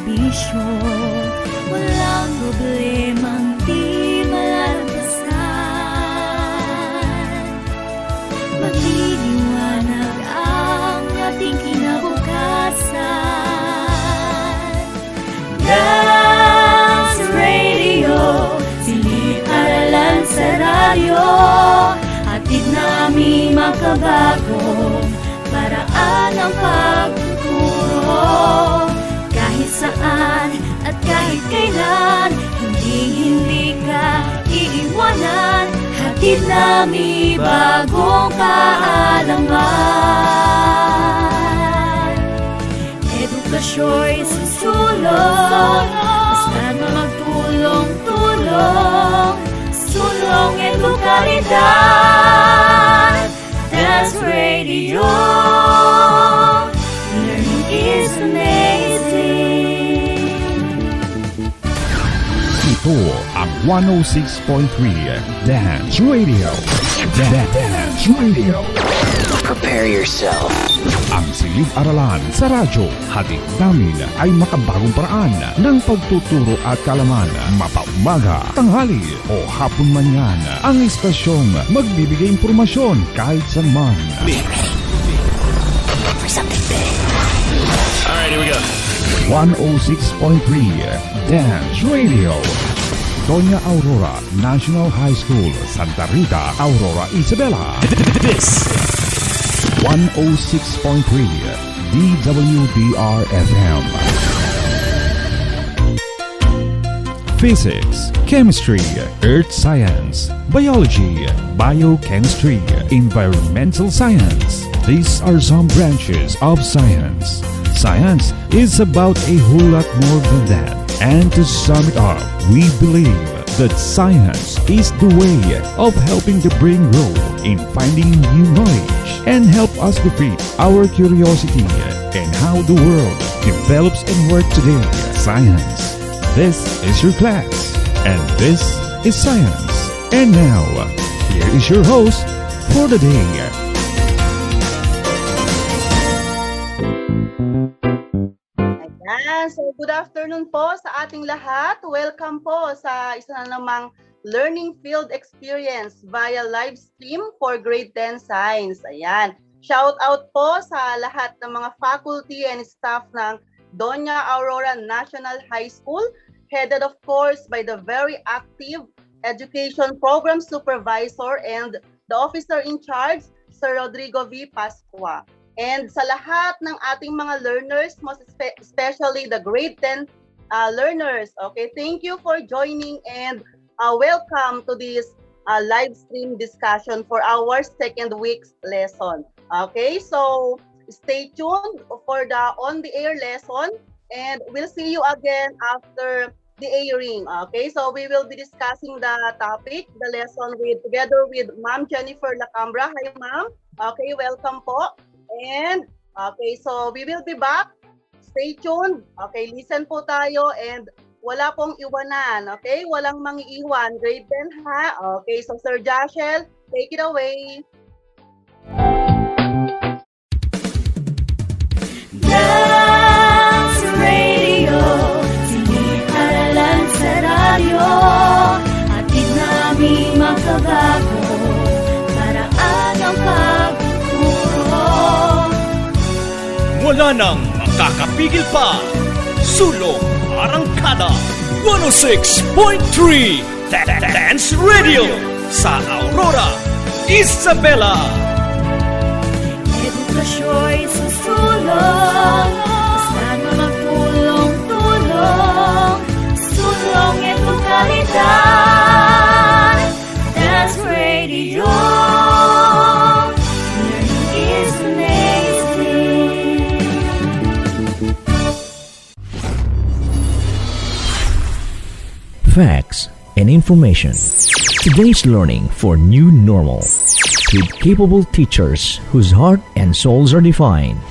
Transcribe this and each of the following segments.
serbisyo, walang problemang di malalampasan. Magliliwanag ang ating kinabukasan. Dance Radio, silid-aralan sa radyo, hatid namin makabagong paraan ng pagtuturo. Kahit saan at kahit kailan, hindi ka iiwanan. Hatid namin bagong kaalaman. Edukasyo'y susulong, basta't magtulong-tulong. Sulong edukalidad, Dance Radio. Learning is amazing. Ito ang 106.3 Dance Radio. Dance Radio. Prepare yourself. Ang silid-aralan sa radyo, hatid namin ay makabagong paraan ng pagtuturo at kalaman. Mapaumaga, tanghali o hapon man yan, ang istasyong magbibigay impormasyon kahit saan man. Alright, here we go. 106.3 Dance Radio. Doña Aurora National High School, Santa Rita, Aurora, Isabela. This 106.3 DWDR-FM. Physics, Chemistry, Earth Science, Biology, Biochemistry, Environmental Science. These are some branches of science. Science is about a whole lot more than that. And to sum it up, we believe that science is the way of helping the brain grow in finding new knowledge and help us defeat our curiosity in how the world develops and works today. Science. This is your class, and this is science. And now, here is your host for the day. So good afternoon po sa ating lahat. Welcome po sa isa na namang learning field experience via live stream for grade 10 science. Ayan. Shout out po sa lahat ng mga faculty and staff ng Doña Aurora National High School, headed of course by the very active Education Program Supervisor and the Officer in Charge, Sir Rodrigo V. Pascua. And sa lahat ng ating mga learners, most especially the grade 10 learners, okay, thank you for joining and welcome to this live stream discussion for our second week's lesson. Okay, so stay tuned for the on-the-air lesson and we'll see you again after the airing. Okay, so we will be discussing the topic, the lesson together with Ma'am Jennifer Lacambra. Hi, Ma'am. Okay, welcome po. And, okay, so we will be back. Stay tuned. Okay, listen po tayo and wala pong iwanan. Okay, walang mangiiwan. Grade 10 ha? Okay, so Sir Joshel, take it away. Dance Radio, silid-aralan sa radyo, hatid namin makabago, paraan ng pagtuturo. Wala nang makakapigil pa. Sulong Arangkada 106.3 Dance Radio sa Aurora, Isabela. Edukasyo'y susulong, basta't magtulong-tulong. Sulong edukalidad, Dance Radio. Learning is amazing. Facts and information. Today's learning for new normal. With capable teachers whose heart and souls are defined.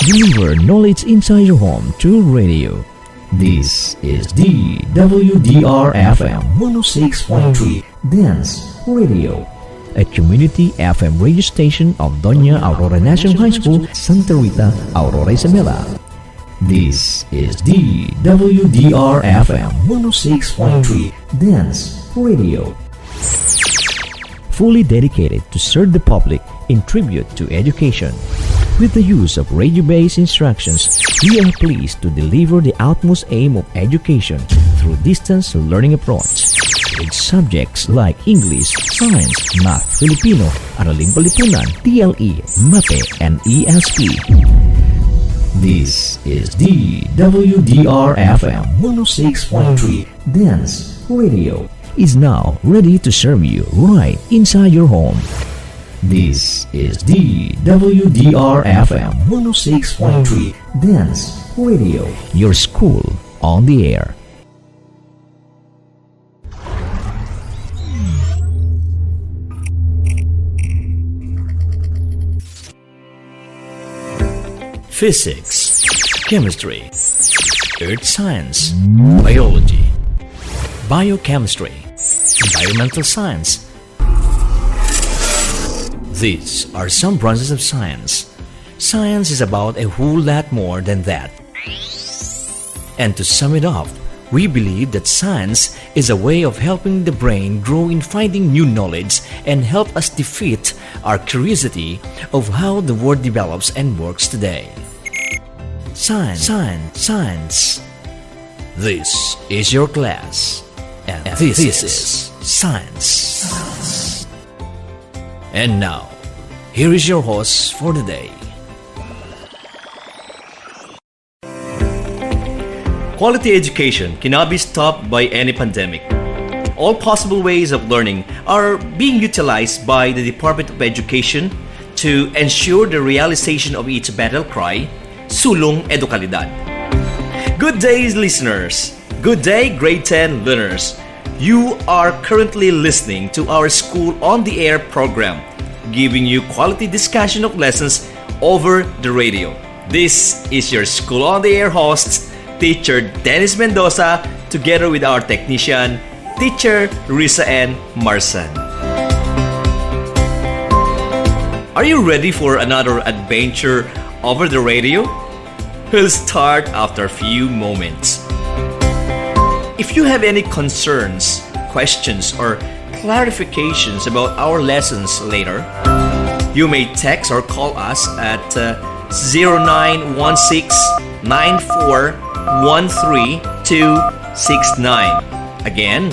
Deliver knowledge inside your home to radio. This is DWDR-FM 106.3 Dance Radio, a community FM radio station of Doña Aurora National High School, Santa Rita, Aurora, Isabela. This is the WDR-FM 106.3 Dance Radio. Fully dedicated to serve the public in tribute to education. With the use of radio-based instructions, we are pleased to deliver the utmost aim of education through distance learning approach. With subjects like English, Science, Math, Filipino, Araling Palipunan, TLE, MAPE, and ESP. This is the WDR-FM 106.3 Dance Radio is now ready to serve you right inside your home. This is the WDR-FM 106.3 Dance Radio, your school on the air. Physics, chemistry, earth science, biology, biochemistry, environmental science. These are some branches of science. Science is about a whole lot more than that. And to sum it up, we believe that science is a way of helping the brain grow in finding new knowledge and help us defeat our curiosity of how the world develops and works today. Science, science, science. This is your class, and this is science. And now, here is your host for the day. Quality education cannot be stopped by any pandemic. All possible ways of learning are being utilized by the Department of Education to ensure the realization of its battle cry, Sulong Edukalidad. Good day, listeners. Good day, grade 10 learners. You are currently listening to our School on the Air program, giving you quality discussion of lessons over the radio. This is your School on the Air host, Teacher Dennis Mendoza, together with our technician, Teacher Risa N. Marsan. Are you ready for another adventure over the radio? We'll start after a few moments. If you have any concerns, questions, or clarifications about our lessons later, you may text or call us at 0916-9413-269. Again,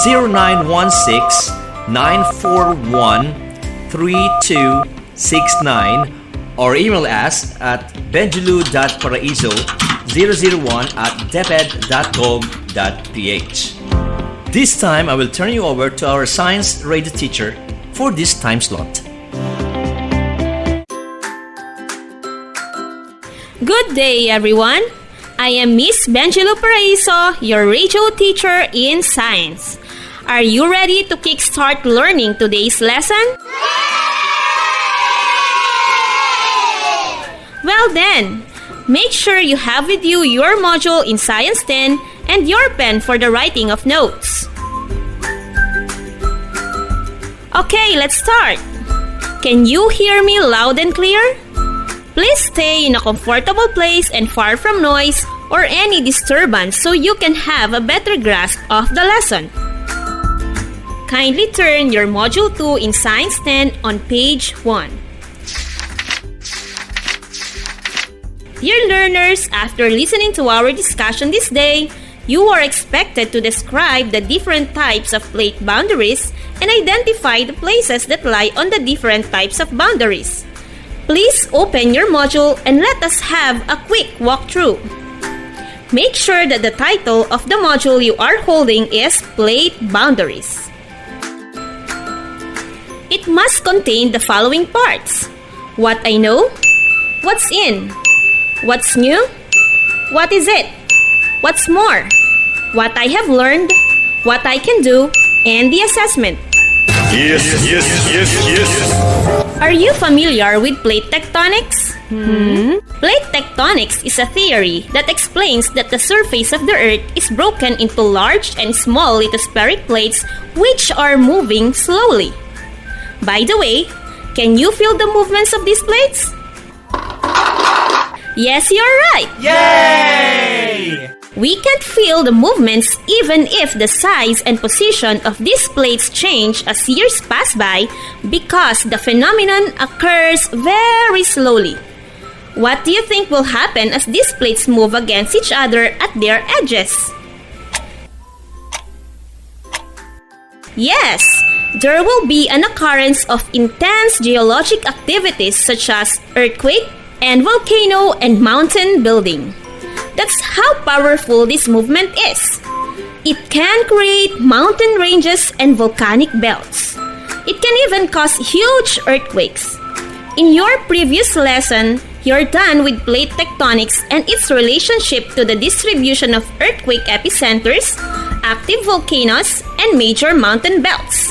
0916-941-3269, or email us at benjulu.paraiso001@deped.gov.ph. This time, I will turn you over to our science radio teacher for this time slot. Good day, everyone. I am Miss Benjulu Paraiso, your radio teacher in science. Are you ready to kickstart learning today's lesson? Well then, make sure you have with you your module in Science 10 and your pen for the writing of notes. Okay, let's start. Can you hear me loud and clear? Please stay in a comfortable place and far from noise or any disturbance so you can have a better grasp of the lesson. Kindly turn your Module 2 in Science 10 on page 1. Dear learners, after listening to our discussion this day, you are expected to describe the different types of plate boundaries and identify the places that lie on the different types of boundaries. Please open your module and let us have a quick walkthrough. Make sure that the title of the module you are holding is Plate Boundaries. It must contain the following parts: what I know, what's in, what's new, what is it, what's more, what I have learned, what I can do, and the assessment. Yes. Are you familiar with plate tectonics? Plate tectonics is a theory that explains that the surface of the Earth is broken into large and small lithospheric plates which are moving slowly. By the way, can you feel the movements of these plates? Yes, you're right! Yay! We can feel the movements even if the size and position of these plates change as years pass by because the phenomenon occurs very slowly. What do you think will happen as these plates move against each other at their edges? Yes, there will be an occurrence of intense geologic activities such as earthquake and volcano and mountain building. That's how powerful this movement is. It can create mountain ranges and volcanic belts. It can even cause huge earthquakes. In your previous lesson, you're done with plate tectonics and its relationship to the distribution of earthquake epicenters, active volcanoes, and major mountain belts.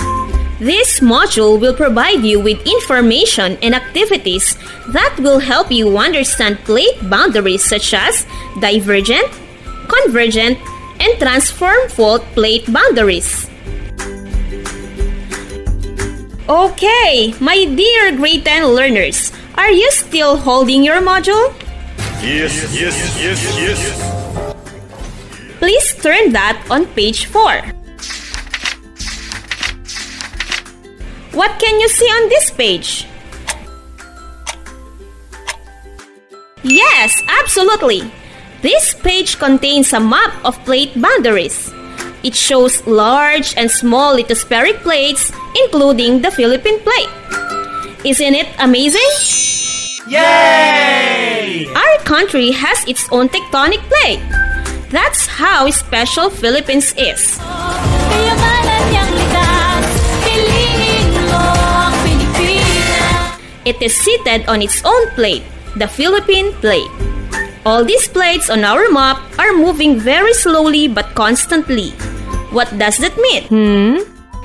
This module will provide you with information and activities that will help you understand plate boundaries such as divergent, convergent, and transform fault plate boundaries. Okay, my dear grade 10 learners, are you still holding your module? Yes. Please turn that on page 4. What can you see on this page? Yes, absolutely. This page contains a map of plate boundaries. It shows large and small lithospheric plates, including the Philippine plate. Isn't it amazing? Yay! Our country has its own tectonic plate. That's how special Philippines is. Kayamanan niyang likas, piliin mo ang Pilipinas. It is seated on its own plate, the Philippine plate. All these plates on our map are moving very slowly but constantly. What does that mean?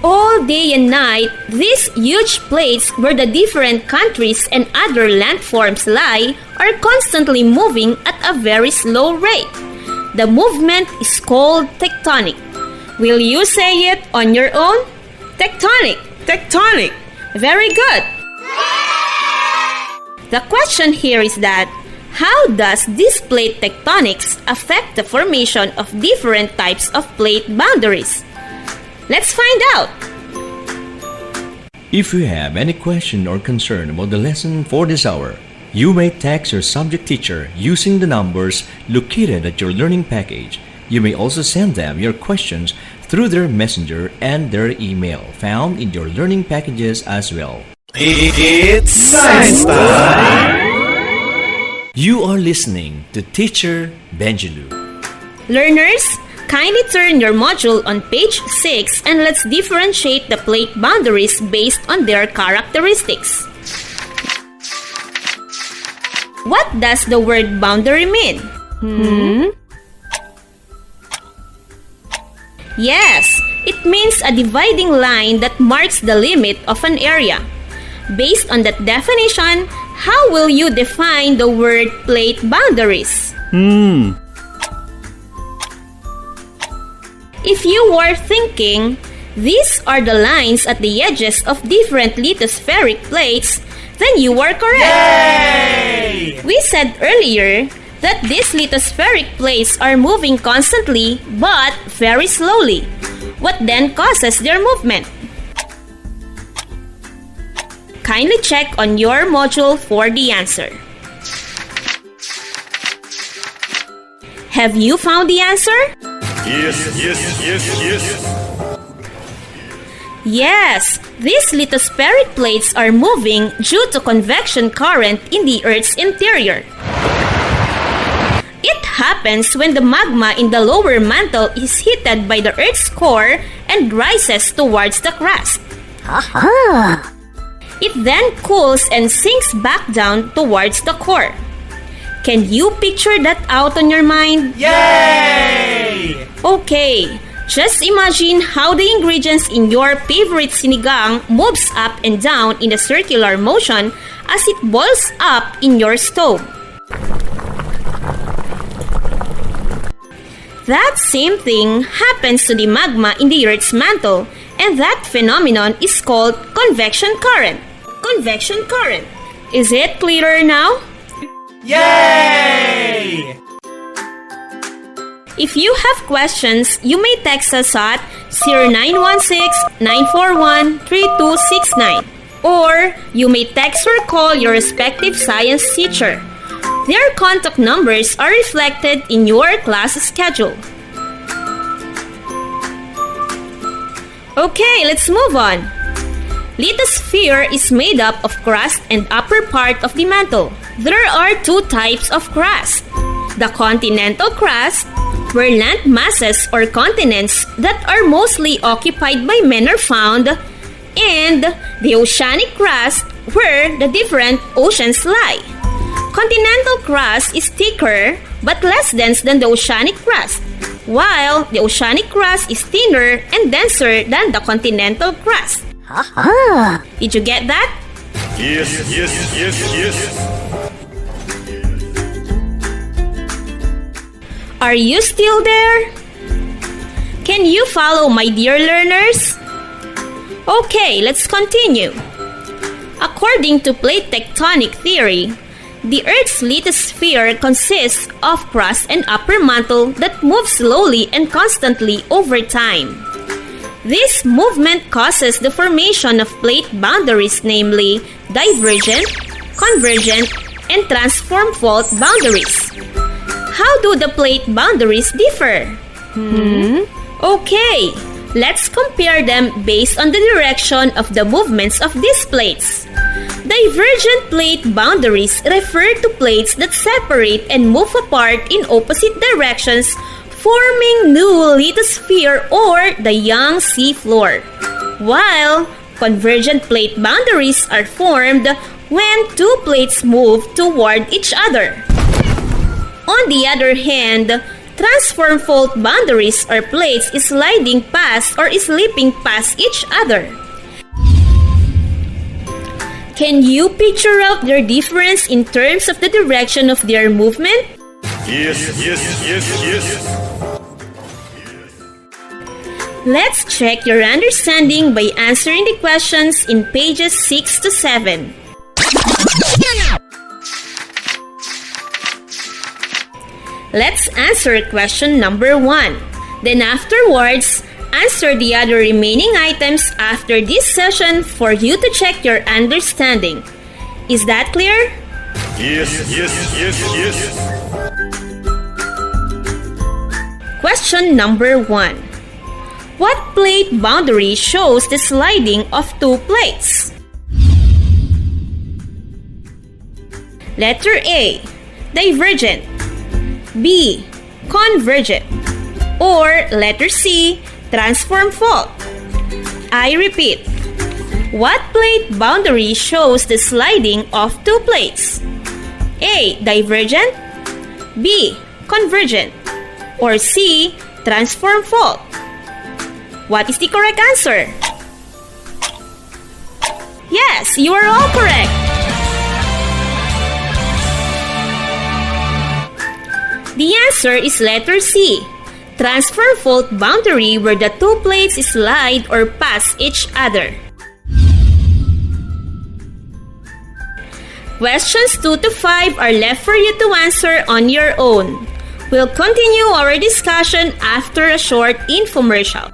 All day and night, these huge plates where the different countries and other landforms lie are constantly moving at a very slow rate. The movement is called tectonic. Will you say it on your own? Tectonic. Tectonic. Very good. The question here is that, how does this plate tectonics affect the formation of different types of plate boundaries? Let's find out! If you have any question or concern about the lesson for this hour, you may text your subject teacher using the numbers located at your learning package. You may also send them your questions through their messenger and their email found in your learning packages as well. It's science time! You are listening to Teacher Benjelu. Learners, kindly turn your module on page 6 and let's differentiate the plate boundaries based on their characteristics. What does the word boundary mean? Yes, it means a dividing line that marks the limit of an area. Based on that definition, how will you define the word plate boundaries? If you were thinking, these are the lines at the edges of different lithospheric plates, then you were correct. Yay! We said earlier that these lithospheric plates are moving constantly but very slowly. What then causes their movement? Kindly check on your module for the answer. Have you found the answer? Yes. Yes, these lithospheric plates are moving due to convection current in the Earth's interior. It happens when the magma in the lower mantle is heated by the Earth's core and rises towards the crust. It then cools and sinks back down towards the core. Can you picture that out on your mind? Yay! Okay, just imagine how the ingredients in your favorite sinigang moves up and down in a circular motion as it boils up in your stove. That same thing happens to the magma in the Earth's mantle, and that phenomenon is called convection current. Convection current. Is it clearer now? Yay! If you have questions, you may text us at 0916-941-3269 or you may text or call your respective science teacher. Their contact numbers are reflected in your class schedule. Okay, let's move on. Lithosphere is made up of crust and upper part of the mantle. There are two types of crust. The continental crust, where land masses or continents that are mostly occupied by men are found, and the oceanic crust, where the different oceans lie. Continental crust is thicker but less dense than the oceanic crust, while the oceanic crust is thinner and denser than the continental crust. Did you get that? Yes, yes, yes, yes. Are you still there? Can you follow, my dear learners? Okay, let's continue. According to plate tectonic theory, the Earth's lithosphere consists of crust and upper mantle that move slowly and constantly over time. This movement causes the formation of plate boundaries, namely divergent, convergent, and transform fault boundaries. How do the plate boundaries differ? Okay, let's compare them based on the direction of the movements of these plates. Divergent plate boundaries refer to plates that separate and move apart in opposite directions, forming new lithosphere or the young seafloor. While convergent plate boundaries are formed when two plates move toward each other. On the other hand, transform fault boundaries are plates sliding past or slipping past each other. Can you picture out their difference in terms of the direction of their movement? Yes, yes, yes, yes. Let's check your understanding by answering the questions in pages 6 to 7. Let's answer question number 1. Then afterwards, answer the other remaining items after this session for you to check your understanding. Is that clear? Yes, yes, yes, yes. Question number 1. What plate boundary shows the sliding of two plates? Letter A, divergent. B, convergent. Or letter C, transform fault. I repeat. What plate boundary shows the sliding of two plates? A, divergent. B, convergent. Or C, transform fault. What is the correct answer? Yes, you are all correct. The answer is letter C, transfer fault boundary where the two plates slide or pass each other. Questions 2 to 5 are left for you to answer on your own. We'll continue our discussion after a short infomercial.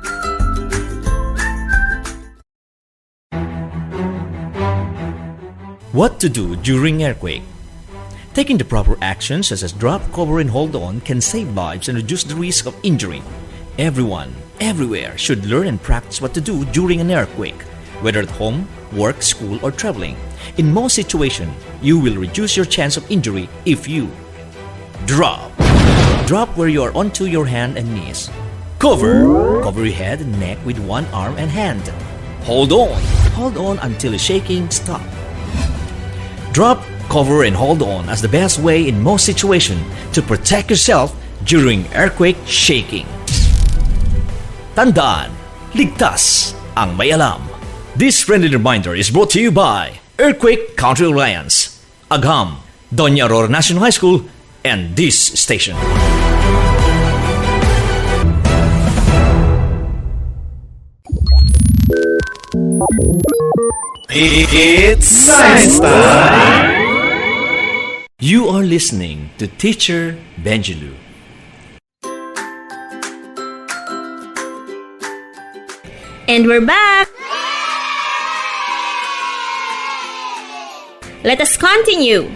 What to do during earthquake? Taking the proper actions such as drop, cover, and hold on can save lives and reduce the risk of injury. Everyone, everywhere should learn and practice what to do during an earthquake, whether at home, work, school, or traveling. In most situations, you will reduce your chance of injury if you drop. Drop where you are onto your hand and knees. Cover. Cover your head and neck with one arm and hand. Hold on. Hold on until the shaking stops. Drop, cover, and hold on as the best way in most situations to protect yourself during earthquake shaking. Tandaan, ligtas ang may alam. This friendly reminder is brought to you by Earthquake Country Alliance, AGHAM, Doña Aurora National High School, and this station. It's science time! You are listening to Teacher Benjelu. And we're back! Let us continue.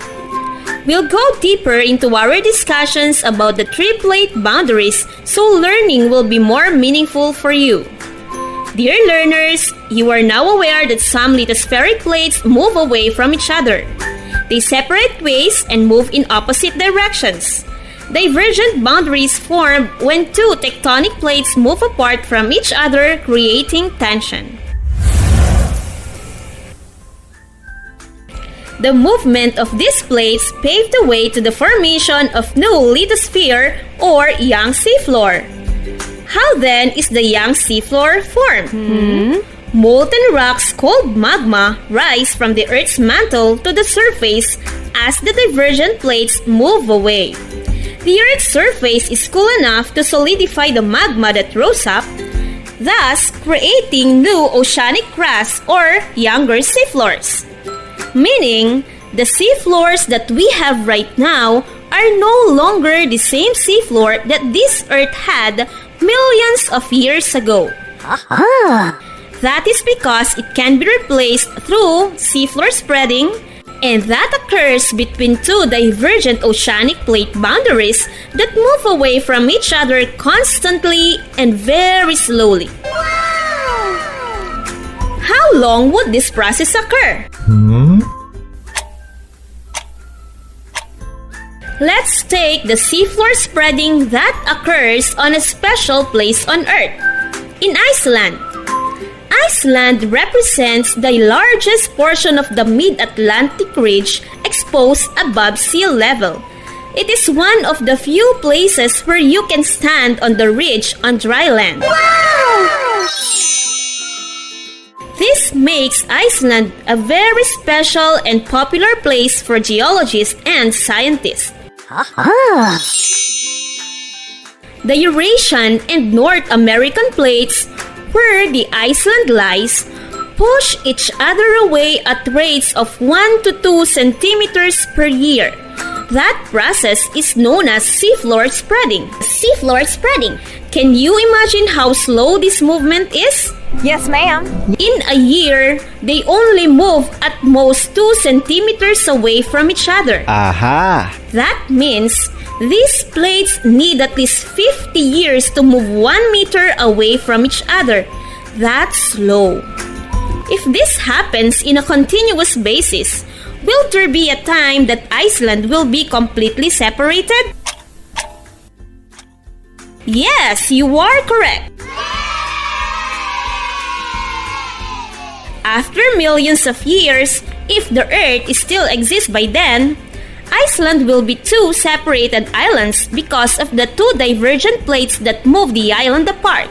We'll go deeper into our discussions about the three plate boundaries so learning will be more meaningful for you. Dear learners, you are now aware that some lithospheric plates move away from each other. They separate ways and move in opposite directions. Divergent boundaries form when two tectonic plates move apart from each other, creating tension. The movement of these plates paved the way to the formation of new lithosphere or young seafloor. How then is the young seafloor formed? Molten rocks called magma rise from the Earth's mantle to the surface as the divergent plates move away. The Earth's surface is cool enough to solidify the magma that rose up, thus creating new oceanic crust or younger seafloors. Meaning, the seafloors that we have right now are no longer the same seafloor that this Earth had millions of years ago. That is because it can be replaced through seafloor spreading, and that occurs between two divergent oceanic plate boundaries that move away from each other constantly and very slowly. How long would this process occur? Let's take the seafloor spreading that occurs on a special place on Earth, in Iceland. Iceland represents the largest portion of the mid-Atlantic ridge exposed above sea level. It is one of the few places where you can stand on the ridge on dry land. This makes Iceland a very special and popular place for geologists and scientists. The Eurasian and North American plates, where the Iceland lies, push each other away at rates of 1 to 2 centimeters per year. That process is known as seafloor spreading. Seafloor spreading. Can you imagine how slow this movement is? Yes, ma'am. In a year, they only move at most 2 centimeters away from each other. Aha! That means these plates need at least 50 years to move 1 meter away from each other. That's slow. If this happens in a continuous basis, will there be a time that Iceland will be completely separated? Yes, you are correct. After millions of years, if the Earth still exists by then, Iceland will be two separated islands because of the two divergent plates that move the island apart.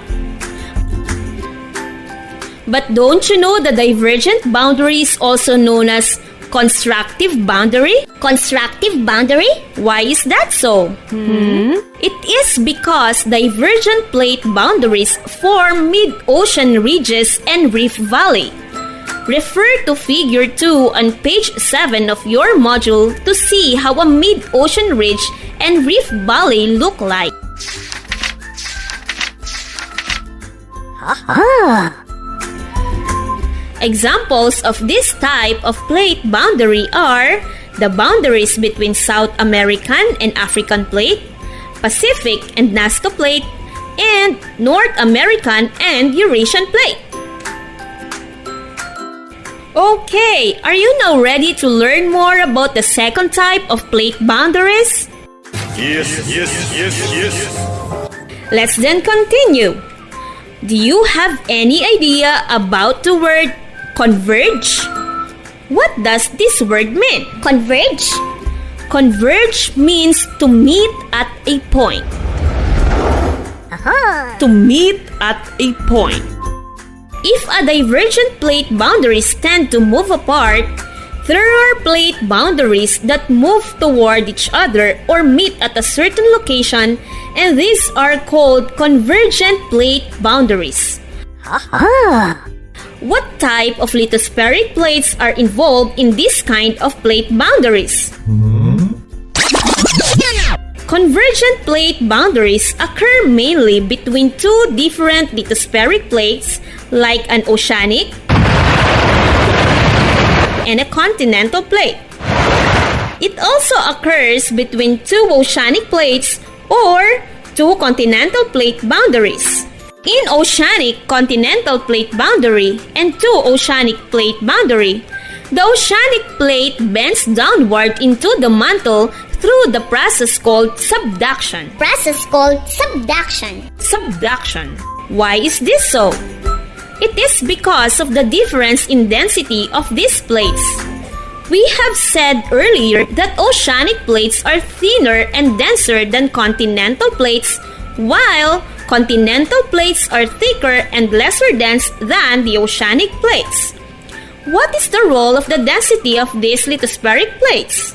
But don't you know the divergent boundary is also known as constructive boundary? Constructive boundary? Why is that so? It is because divergent plate boundaries form mid-ocean ridges and reef valley. Refer to Figure 2 on page 7 of your module to see how a mid-ocean ridge and reef valley look like. Examples of this type of plate boundary are the boundaries between South American and African plate, Pacific and Nazca plate, and North American and Eurasian plate. Okay, are you now ready to learn more about the second type of plate boundaries? Yes, yes, yes, yes. Let's then continue. Do you have any idea about the word converge? What does this word mean? Converge? Converge means to meet at a point. To meet at a point. If a divergent plate boundaries tend to move apart, there are plate boundaries that move toward each other or meet at a certain location, and these are called convergent plate boundaries. What type of lithospheric plates are involved in this kind of plate boundaries? Convergent plate boundaries occur mainly between two different lithospheric plates like an oceanic and a continental plate. It also occurs between two oceanic plates or two continental plate boundaries. In oceanic continental plate boundary and two oceanic plate boundary, the oceanic plate bends downward into the mantle through the process called subduction. Subduction. Why is this so? It is because of the difference in density of these plates. We have said earlier that oceanic plates are thinner and denser than continental plates, while continental plates are thicker and lesser dense than the oceanic plates. What is the role of the density of these lithospheric plates?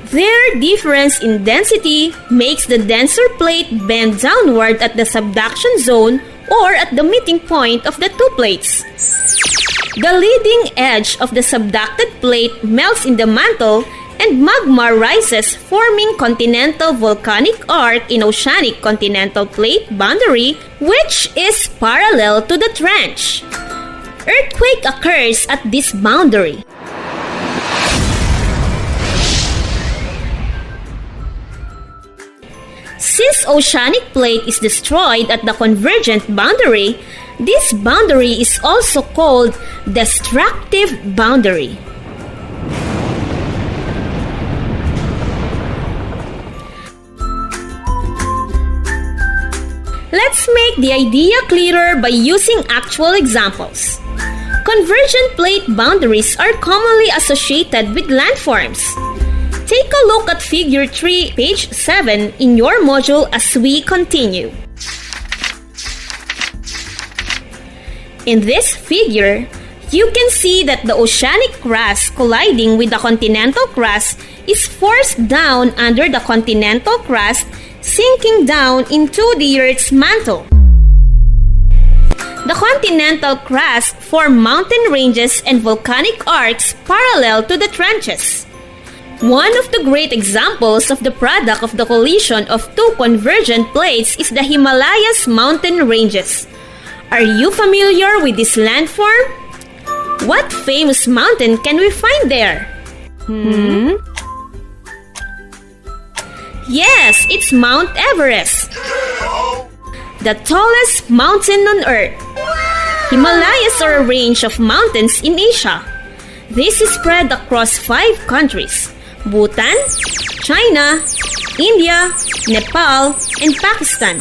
Their difference in density makes the denser plate bend downward at the subduction zone or at the meeting point of the two plates. The leading edge of the subducted plate melts in the mantle and magma rises, forming continental volcanic arc in oceanic continental plate boundary, which is parallel to the trench. Earthquake occurs at this boundary. Since oceanic plate is destroyed at the convergent boundary, this boundary is also called destructive boundary. Let's make the idea clearer by using actual examples. Convergent plate boundaries are commonly associated with landforms. Take a look at Figure 3, page 7 in your module as we continue. In this figure, you can see that the oceanic crust colliding with the continental crust is forced down under the continental crust, sinking down into the Earth's mantle. The continental crust form mountain ranges and volcanic arcs parallel to the trenches. One of the great examples of the product of the collision of two convergent plates is the Himalayas mountain ranges. Are you familiar with this landform? What famous mountain can we find there? Yes, it's Mount Everest, the tallest mountain on Earth. Himalayas are a range of mountains in Asia. This is spread across 5 countries: Bhutan, China, India, Nepal, and Pakistan.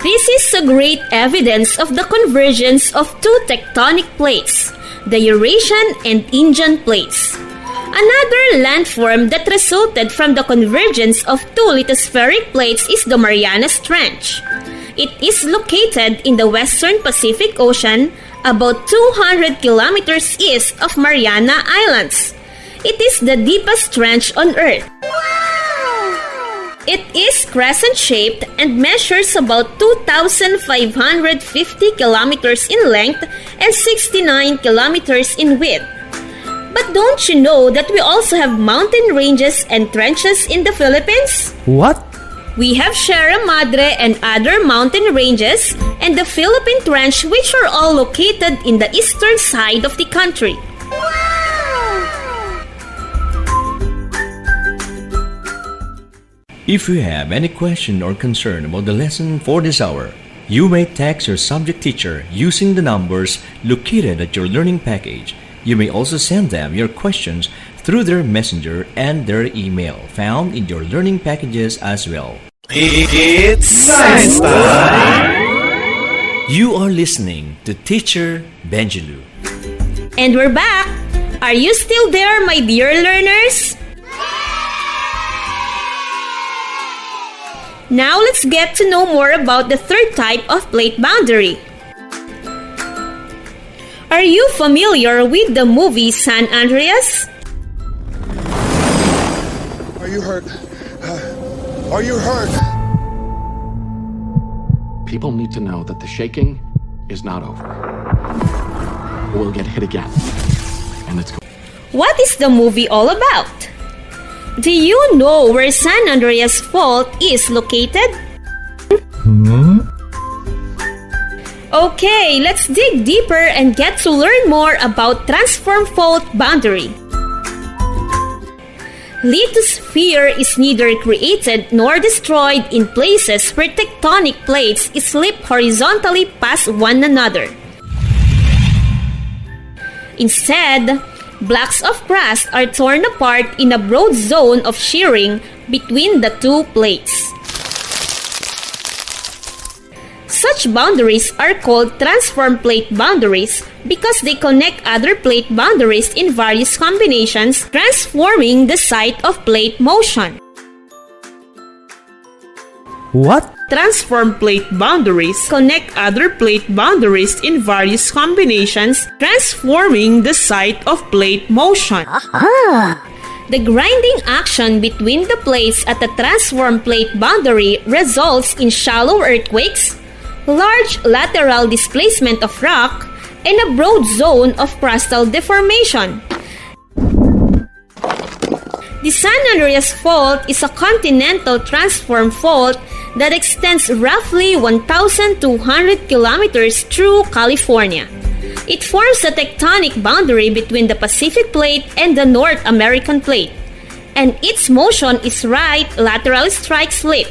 This is a great evidence of the convergence of two tectonic plates, the Eurasian and Indian plates. Another landform that resulted from the convergence of two lithospheric plates is the Marianas Trench. It is located in the western Pacific Ocean, about 200 kilometers east of Mariana Islands. It is the deepest trench on Earth. It is crescent-shaped and measures about 2,550 kilometers in length and 69 kilometers in width. But don't you know that we also have mountain ranges and trenches in the Philippines? What? We have Sierra Madre and other mountain ranges and the Philippine Trench, which are all located in the eastern side of the country. If you have any question or concern about the lesson for this hour, you may text your subject teacher using the numbers located at your learning package. You may also send them your questions through their messenger and their email found in your learning packages as well. It's science time! You are listening to Teacher Benjelu. And we're back! Are you still there, my dear learners? Now let's get to know more about the third type of plate boundary. Are you familiar with the movie San Andreas? Are you hurt? Are you hurt? People need to know that the shaking is not over. We'll get hit again. And it's What is the movie all about? Do you know where San Andreas Fault is located? Okay, let's dig deeper and get to learn more about transform fault boundary. Lithosphere is neither created nor destroyed in places where tectonic plates slip horizontally past one another. Instead, blocks of crust are torn apart in a broad zone of shearing between the two plates. Such boundaries are called transform plate boundaries because they connect other plate boundaries in various combinations, transforming the site of plate motion. What? Transform plate boundaries connect other plate boundaries in various combinations, transforming the site of plate motion. The grinding action between the plates at the transform plate boundary results in shallow earthquakes, large lateral displacement of rock, and a broad zone of crustal deformation. The San Andreas Fault is a continental transform fault that extends roughly 1,200 kilometers through California. It forms a tectonic boundary between the Pacific Plate and the North American Plate, and its motion is right lateral strike slip.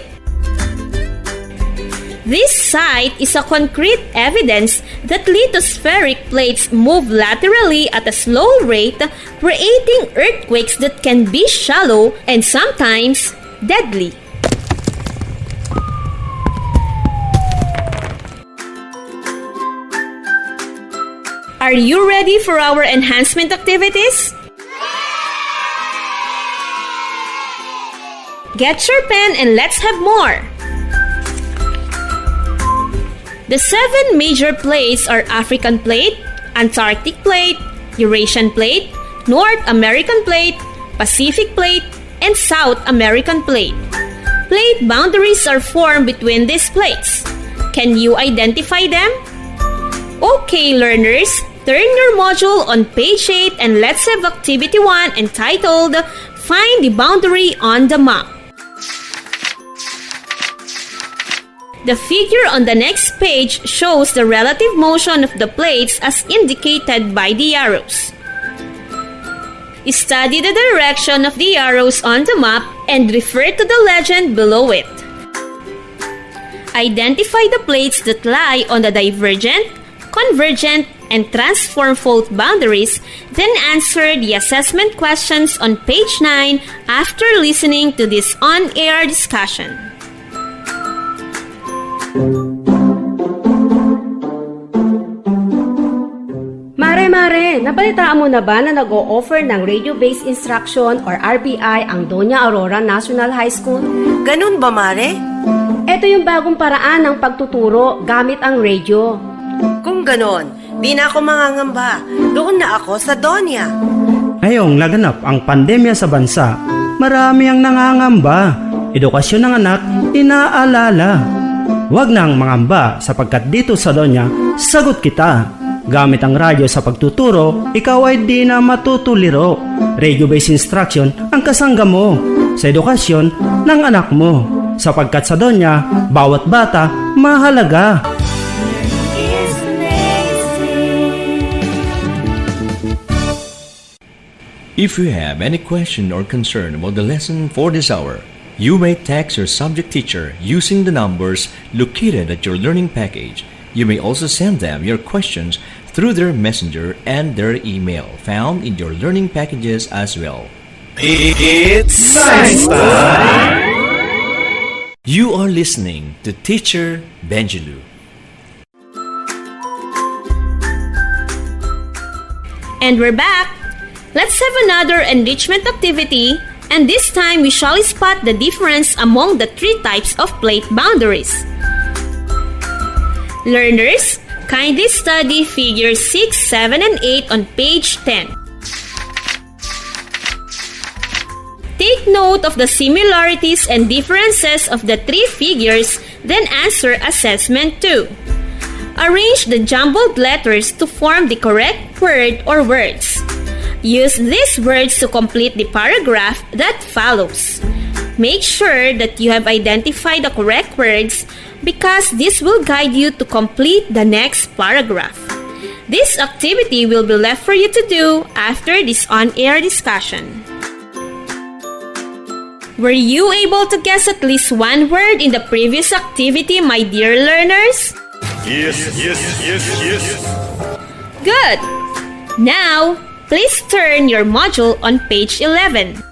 This site is a concrete evidence that lithospheric plates move laterally at a slow rate, creating earthquakes that can be shallow and sometimes deadly. Are you ready for our enhancement activities? Get your pen and let's have more! The 7 major plates are African Plate, Antarctic Plate, Eurasian Plate, North American Plate, Pacific Plate, and South American Plate. Plate boundaries are formed between these plates. Can you identify them? Okay, learners, turn your module on page 8 and let's have activity 1 entitled Find the Boundary on the Map. The figure on the next page shows the relative motion of the plates as indicated by the arrows. Study the direction of the arrows on the map and refer to the legend below it. Identify the plates that lie on the divergent, convergent, and transform fault boundaries, then answer the assessment questions on page 9 after listening to this on-air discussion. Mare, nabalitaan mo na ba na nag-o-offer ng radio-based instruction or RBI ang Doña Aurora National High School? Ganun ba, Mare? Ito yung bagong paraan ng pagtuturo gamit ang radio. Kung ganon, di na ako mangangamba. Doon na ako sa Doña. Ngayong laganap ang pandemya sa bansa, marami ang nangangamba. Edukasyon ng anak, inaalala. Huwag nang mangamba sapagkat dito sa Doña, sagot kita. Gamit ang radyo sa pagtuturo, ikaw ay di na matutuliro. Radio-based instruction ang kasangga mo sa edukasyon ng anak mo. Sapagkat sa Doña, bawat bata mahalaga. If you have any question or concern about the lesson for this hour, you may text your subject teacher using the numbers located at your learning package. You may also send them your questions through their messenger and their email found in your learning packages as well. It's Science Time! You are listening to Teacher Benjelu. And we're back! Let's have another enrichment activity, and this time we shall spot the difference among the 3 types of plate boundaries. Learners, kindly study figures 6, 7, and 8 on page 10. Take note of the similarities and differences of the 3 figures, then answer assessment 2. Arrange the jumbled letters to form the correct word or words. Use these words to complete the paragraph that follows. Make sure that you have identified the correct words because this will guide you to complete the next paragraph. This activity will be left for you to do after this on-air discussion. Were you able to guess at least one word in the previous activity, my dear learners? Yes. Good! Now, please turn your module on page 11.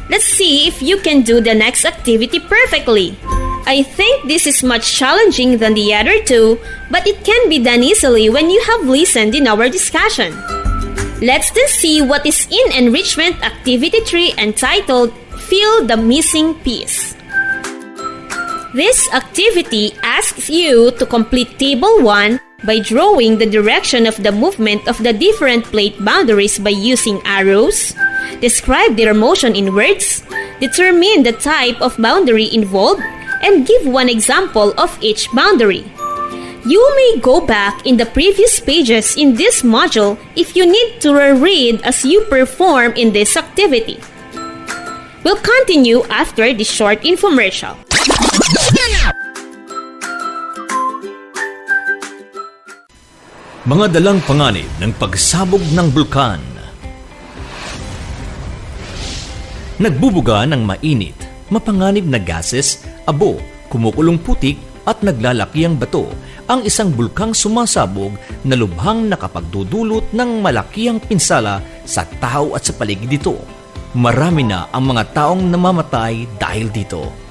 Let's see if you can do the next activity perfectly. I think this is much challenging than the other two, but it can be done easily when you have listened in our discussion. Let's then see what is in Enrichment Activity 3 entitled Fill the Missing Piece. This activity asks you to complete Table 1 by drawing the direction of the movement of the different plate boundaries by using arrows, describe their motion in words, determine the type of boundary involved, and give one example of each boundary. You may go back in the previous pages in this module if you need to reread as you perform in this activity. We'll continue after this short infomercial. Mga dalang panganib ng pagsabog ng bulkan. Nagbubuga ng mainit, mapanganib na gases, abo, kumukulong putik at naglalaki ang bato ang isang bulkang sumasabog na lubhang nakapagdudulot ng malakihang pinsala sa tao at sa paligid dito. Marami na ang mga taong namamatay dahil dito.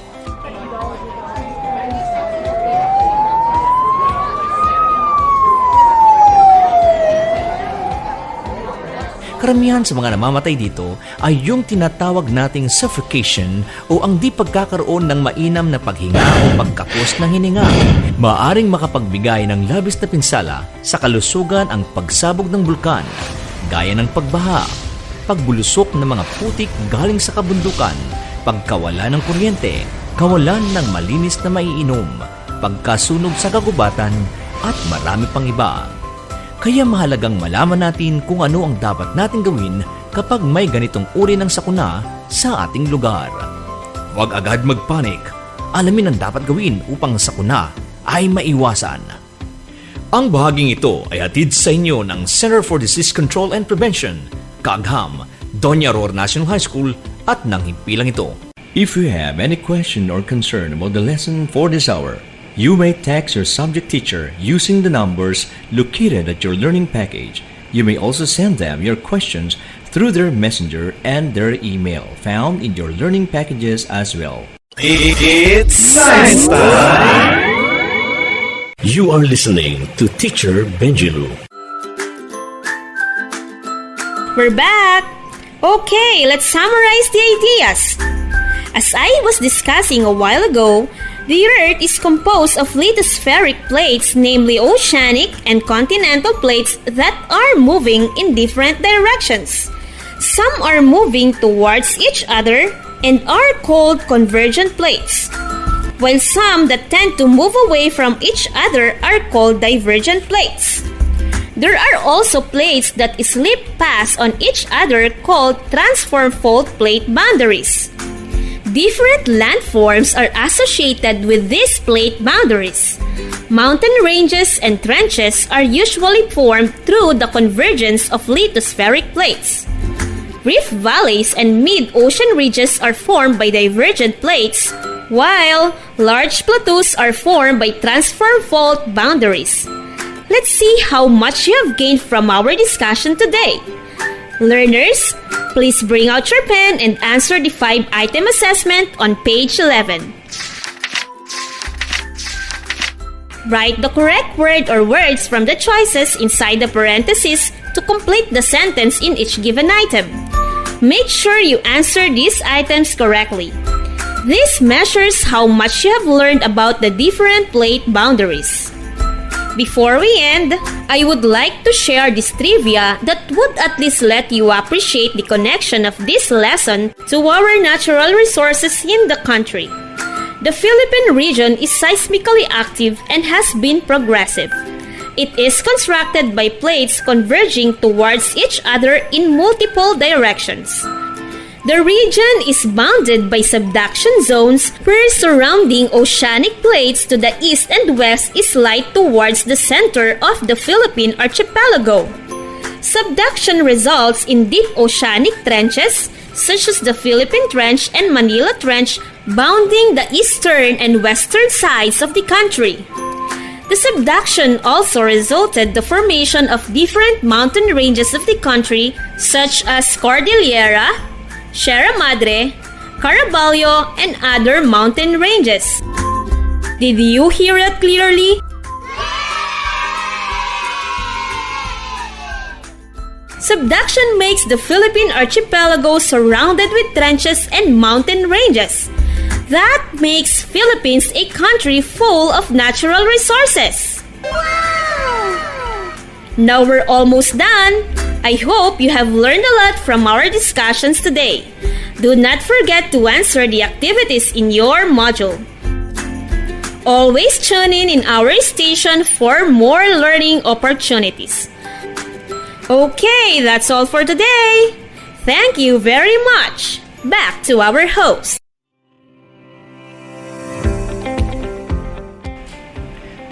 Karamihan sa mga namamatay dito ay yung tinatawag nating suffocation o ang di pagkakaroon ng mainam na paghinga o pagkapos ng hininga. Maaring makapagbigay ng labis na pinsala sa kalusugan ang pagsabog ng bulkan, gaya ng pagbaha, pagbulusok ng mga putik galing sa kabundukan, pagkawala ng kuryente, kawalan ng malinis na maiinom, pagkasunog sa kagubatan at marami pang iba. Kaya mahalagang malaman natin kung ano ang dapat natin gawin kapag may ganitong uri ng sakuna sa ating lugar. Huwag agad magpanik. Alamin ang dapat gawin upang sakuna ay maiwasan. Ang bahaging ito ay hatid sa inyo ng Center for Disease Control and Prevention, CAGHAM, Doña Aurora National High School at ng himpilang ito. If you have any question or concern about the lesson for this hour, you may text your subject teacher using the numbers located at your learning package. You may also send them your questions through their messenger and their email found in your learning packages as well. It's Science Time! You are listening to Teacher Benjilu. We're back! Okay, let's summarize the ideas. As I was discussing a while ago, the Earth is composed of lithospheric plates, namely oceanic and continental plates that are moving in different directions. Some are moving towards each other and are called convergent plates, while some that tend to move away from each other are called divergent plates. There are also plates that slip past on each other called transform fault plate boundaries. Different landforms are associated with these plate boundaries. Mountain ranges and trenches are usually formed through the convergence of lithospheric plates. Rift valleys and mid-ocean ridges are formed by divergent plates, while large plateaus are formed by transform fault boundaries. Let's see how much you have gained from our discussion today. Learners, please bring out your pen and answer the 5-item assessment on page 11. Write the correct word or words from the choices inside the parentheses to complete the sentence in each given item. Make sure you answer these items correctly. This measures how much you have learned about the different plate boundaries. Before we end, I would like to share this trivia that would at least let you appreciate the connection of this lesson to our natural resources in the country. The Philippine region is seismically active and has been progressive. It is constructed by plates converging towards each other in multiple directions. The region is bounded by subduction zones where surrounding oceanic plates to the east and west is light towards the center of the Philippine archipelago. Subduction results in deep oceanic trenches such as the Philippine Trench and Manila Trench bounding the eastern and western sides of the country. The subduction also resulted the formation of different mountain ranges of the country such as Cordillera, Sierra Madre, Caraballo, and other mountain ranges. Did you hear that clearly? Subduction makes the Philippine archipelago surrounded with trenches and mountain ranges. That makes Philippines a country full of natural resources. Wow! Now we're almost done. I hope you have learned a lot from our discussions today. Do not forget to answer the activities in your module. Always tune in our station for more learning opportunities. Okay, that's all for today. Thank you very much. Back to our host.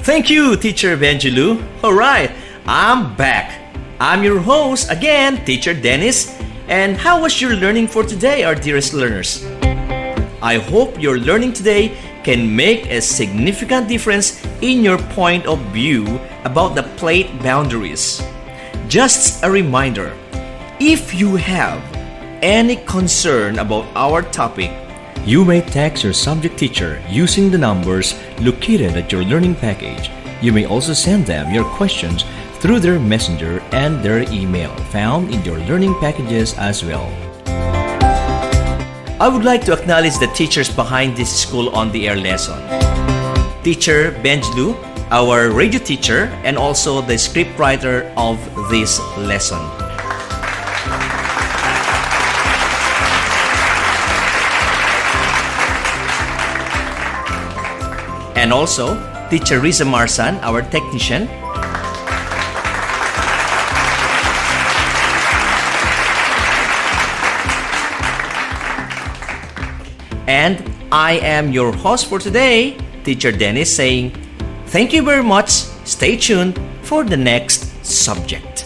Thank you, Teacher Benjulu. Alright, I'm back. I'm your host again, Teacher Dennis. And how was your learning for today, our dearest learners? I hope your learning today can make a significant difference in your point of view about the plate boundaries. Just a reminder, if you have any concern about our topic, you may text your subject teacher using the numbers located at your learning package. You may also send them your questions through their messenger and their email found in your learning packages as well. I would like to acknowledge the teachers behind this school on the air lesson. Teacher Benjlu, our radio teacher, and also the scriptwriter of this lesson. And also, Teacher Riza Marsan, our technician. And I am your host for today, Teacher Dennis, saying, thank you very much. Stay tuned for the next subject.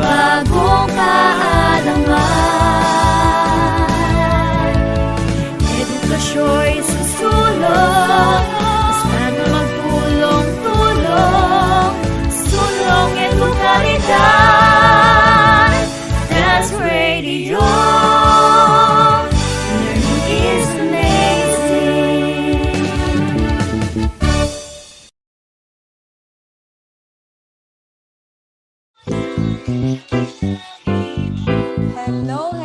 bagong kaalaman. Edukasyo'y susulong, basta't magtulong-tulong, sulong edukalidad. That's radio. Learning is amazing. Hello.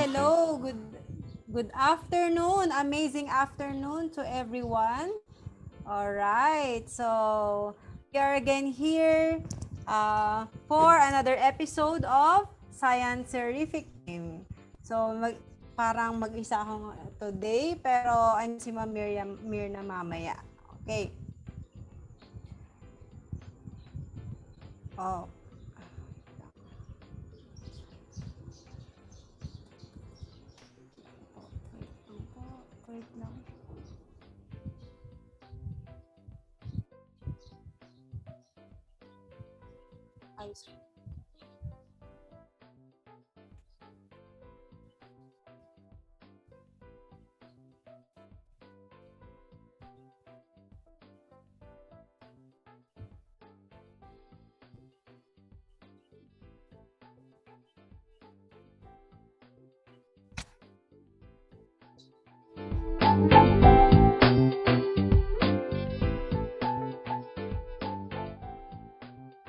Good afternoon. Amazing afternoon to everyone. All right. So, we are again here for another episode of Science Terrific Team. So, parang mag-isa ako today, pero ano si Ma'am Mirna mamaya. Okay. Oh. Wait lang. ice.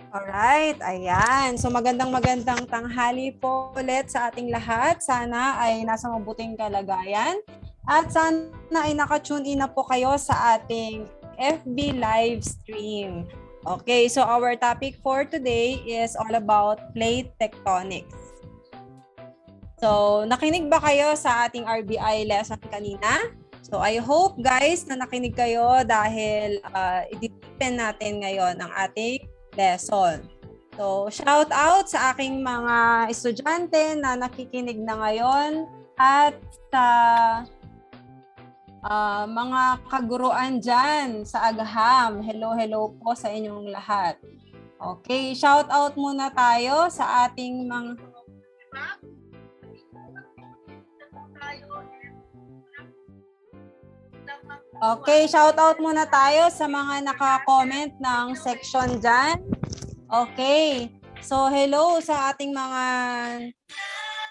Alright, ayan. So magandang tanghali po ulit sa ating lahat. Sana ay nasa mabuting kalagayan. At sana ay nakatune in na po kayo sa ating FB live stream. Okay, so our topic for today is all about plate tectonics. So, nakinig ba kayo sa ating RBI lesson kanina? So, I hope guys na nakinig kayo dahil i-deepen natin ngayon ang ating lesson. So, shout out sa aking mga estudyante na nakikinig na ngayon at sa mga kaguruan dyan sa Agham. Hello po sa inyong lahat. Okay, shout out muna tayo sa ating mga... Okay, shout out muna tayo sa mga naka-comment ng section dyan. Okay, so hello sa ating mga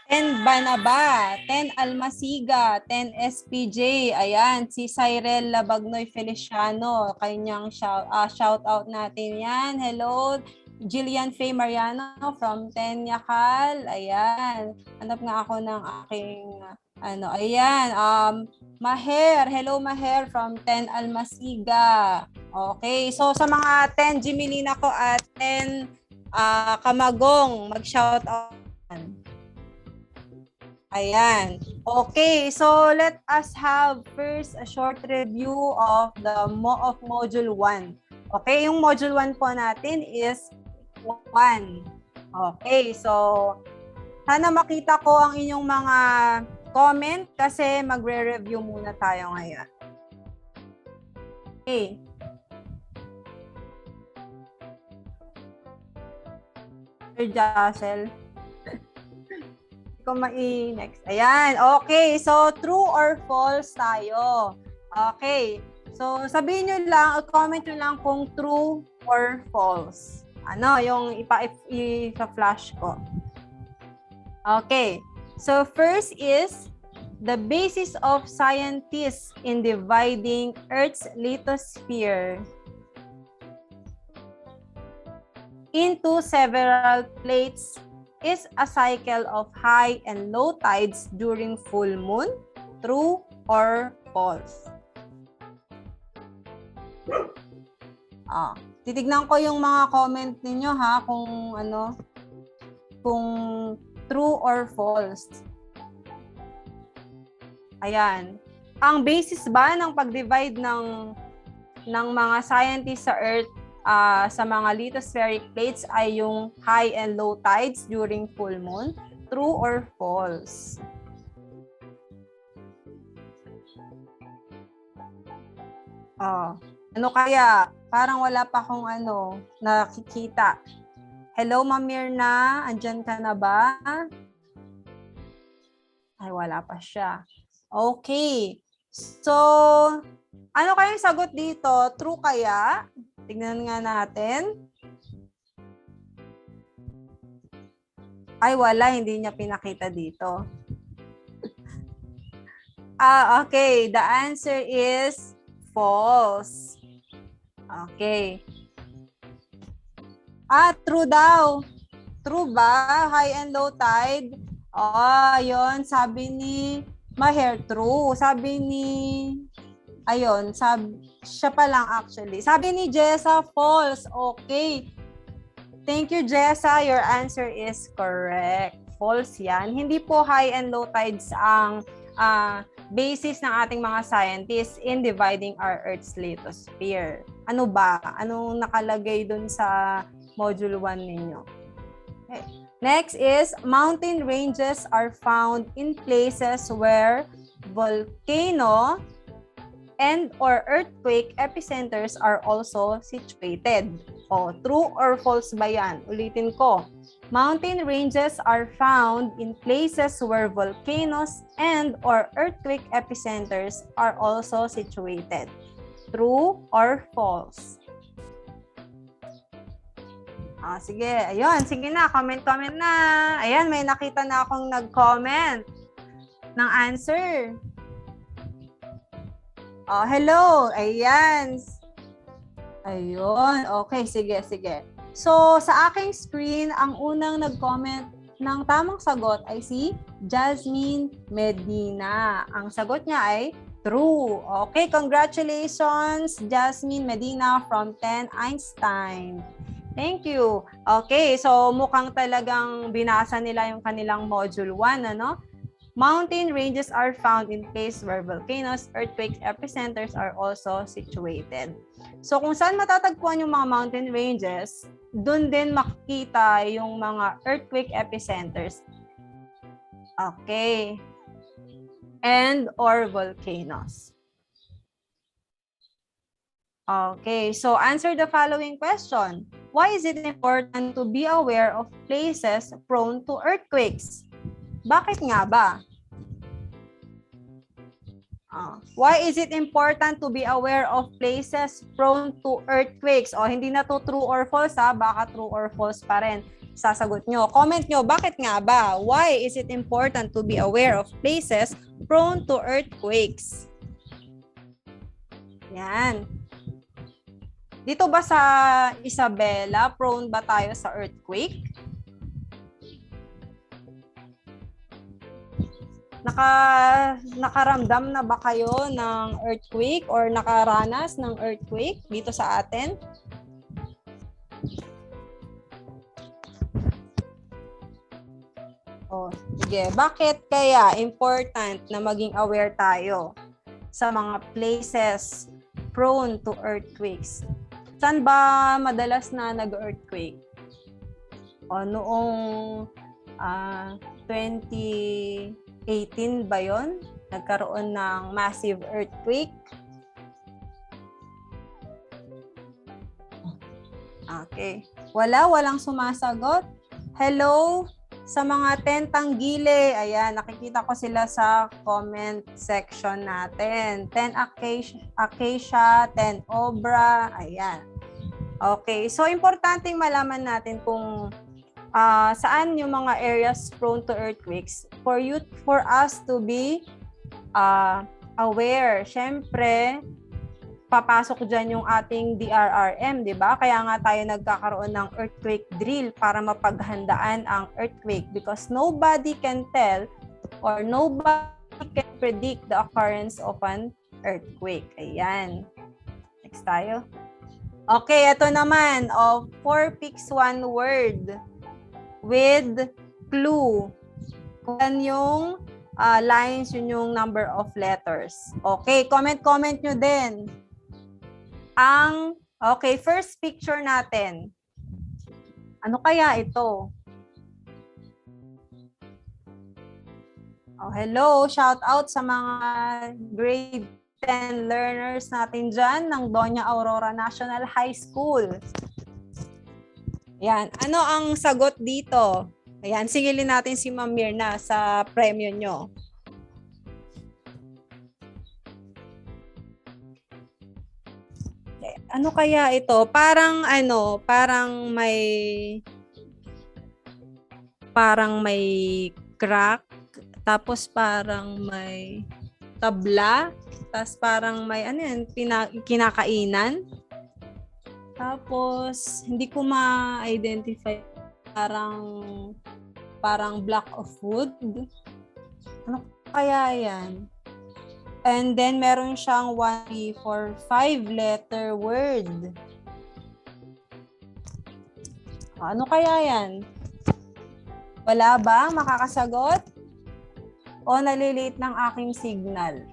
10 Banaba, 10 Almasiga, 10 SPJ, ayan, si Cyrel Labagnoy Feliciano, kanyang shout out natin yan. Hello, Jillian Faye Mariano from 10 Yakal, ayan, hanap nga ako ng aking, ayan, Maher, hello Maher from 10 Almasiga. Okay, so sa mga 10 Jimelina ko at 10 Kamagong, mag-shout out. Ayan. Okay, so let us have first a short review of the Module 1. Okay, yung Module 1 po natin is 1. Okay, so sana makita ko ang inyong mga comment kasi magre-review muna tayo ngayon. Okay. Sir Jassel. Ko next. Ayan. Okay. So, true or false tayo. Okay. So, sabihin nyo lang, comment nyo lang kung true or false. Yung ipa-flash ko. Okay. So, first is the basis of scientists in dividing Earth's lithosphere into several plates is a cycle of high and low tides during full moon. True or false? Titignan ko yung mga comment ninyo ha kung true or false. Ayan. Ang basis ba ng pag-divide ng mga scientists sa Earth sa mga lithospheric plates ay yung high and low tides during full moon? True or false? Ano kaya? Parang wala pa akong nakikita. Hello, Ma'am Mirna. Andyan ka na ba? Ay, wala pa siya. Okay. So, ano kayang sagot dito? True kaya? Tignan nga natin. Ay, wala. Hindi niya pinakita dito. Okay. The answer is false. Okay. True daw. True ba? High and low tide? Yun. Sabi ni Maher, true. Sabi ni... Ayun, siya pa lang actually. Sabi ni Jessa, false. Okay. Thank you, Jessa. Your answer is correct. False yan. Hindi po high and low tides ang basis ng ating mga scientists in dividing our Earth's lithosphere. Ano ba? Anong nakalagay dun sa Module 1 ninyo? Okay. Next is, mountain ranges are found in places where volcano and or earthquake epicenters are also situated. O, true or false ba yan? Ulitin ko. Mountain ranges are found in places where volcanoes and or earthquake epicenters are also situated. True or false? Sige. Ayun. Sige na. Comment na. Ayan, may nakita na akong nag-comment ng answer. Hello. Ayan. Ayun. Okay. Sige. So, sa aking screen, ang unang nag-comment ng tamang sagot ay si Jasmine Medina. Ang sagot niya ay true. Okay, congratulations, Jasmine Medina from 10 Einstein. Thank you. Okay, so mukhang talagang binasa nila yung kanilang module 1, ano? Mountain ranges are found in places where volcanoes, earthquake epicenters are also situated. So kung saan matatagpuan yung mga mountain ranges, doon din makikita yung mga earthquake epicenters. Okay. And or volcanoes. Okay, so answer the following question. Why is it important to be aware of places prone to earthquakes? Bakit nga ba? Why is it important to be aware of places prone to earthquakes? Hindi na to true or false baka true or false pa rin. Sasagot nyo. Comment nyo, bakit nga ba? Why is it important to be aware of places prone to earthquakes? Yan. Dito ba sa Isabela, prone ba tayo sa earthquake? Nakaramdam na ba kayo ng earthquake or nakaranas ng earthquake dito sa atin? Sige. Bakit kaya important na maging aware tayo sa mga places prone to earthquakes? Saan ba madalas na nag-earthquake? Noong 2018 ba yun? Nagkaroon ng massive earthquake. Okay. Walang sumasagot. Hello sa mga 10 tanggile. Ayan, nakikita ko sila sa comment section natin. 10 acacia, 10 obra. Ayan. Okay. So, importante malaman natin kung saan yung mga areas prone to earthquakes for us to be aware. Syempre, papasok dyan yung ating DRRM, di ba? Kaya nga tayo nagkakaroon ng earthquake drill para mapaghandaan ang earthquake because nobody can tell or nobody can predict the occurrence of an earthquake. Ayan. Next tayo. Okay, ito naman. 4 picks 1 word with clue. Kung yung lines, yun yung number of letters. Okay, comment nyo din. Okay, first picture natin. Ano kaya ito? Hello, shout out sa mga grade 10 learners natin dyan ng Doña Aurora National High School. Ayan, ano ang sagot dito? Ayan, singilin natin si Ma'am Mirna sa premyo nyo. Ano kaya ito? Parang may crack, tapos parang may tabla, tapos parang may kinakainan. Tapos hindi ko ma-identify, parang block of wood. Ano kaya yan? And then, meron siyang 1, 3, 4, 5-letter word. Ano kaya yan? Wala ba makakasagot? O nalilate ng aking signal?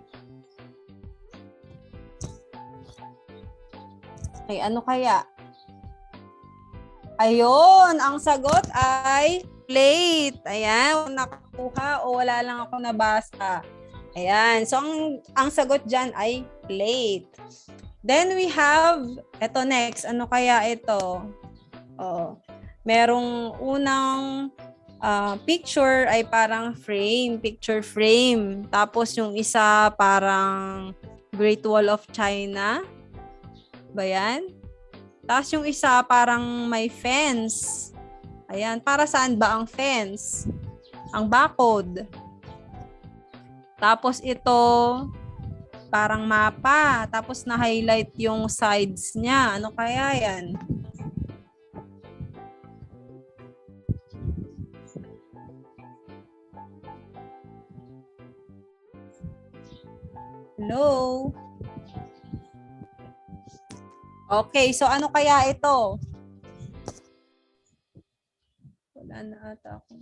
Okay, ano kaya? Ayun, ang sagot ay plate. Ayan, nakakuha o wala lang ako nabasa. Ayan. So, ang sagot dyan ay plate. Then we have, eto next, ano kaya ito? Oh, merong unang picture ay parang frame, picture frame. Tapos yung isa parang Great Wall of China. Ba yan? Tapos yung isa parang may fence. Ayan, para saan ba ang fence? Ang barcode. Tapos ito, parang mapa. Tapos na-highlight yung sides niya. Ano kaya yan? Hello? Okay, so ano kaya ito? Wala na ata ako.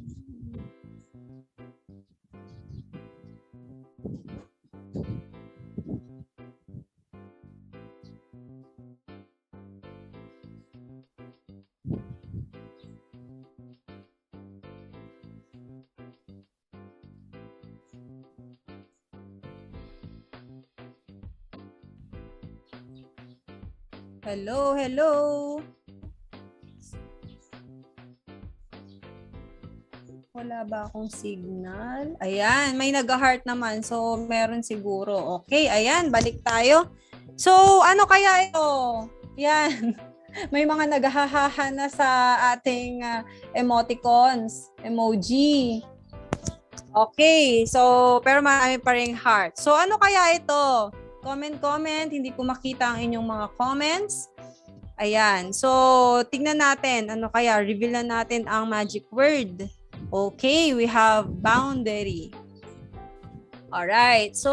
Hello, hello. Wala ba akong signal? Ayan, may nag-heart naman. So, meron siguro. Okay, ayan, balik tayo. So, ano kaya ito? Yan. May mga naghahaha na sa ating emoticons, emoji. Okay, so, pero marami pa ring heart. So, ano kaya ito? Comment. Hindi ko makita ang inyong mga comments. Ayan. So, tignan natin. Ano kaya? Reveal na natin ang magic word. Okay, we have boundary. Alright. So,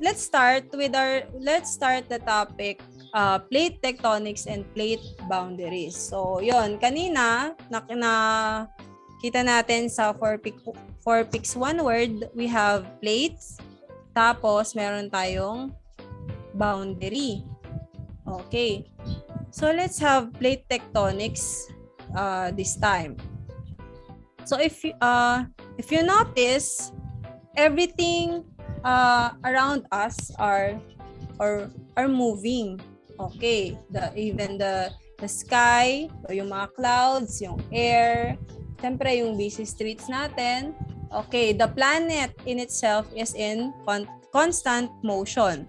let's start the topic, plate tectonics and plate boundaries. So, yon kanina, kita natin sa 4 picks 1 word, we have plates. Tapos, meron tayong boundary. Okay. So, let's have plate tectonics this time. So, if you notice, everything around us are moving. Okay. Even the sky, o yung mga clouds, yung air, siyempre yung busy streets natin. Okay, the planet in itself is in constant motion.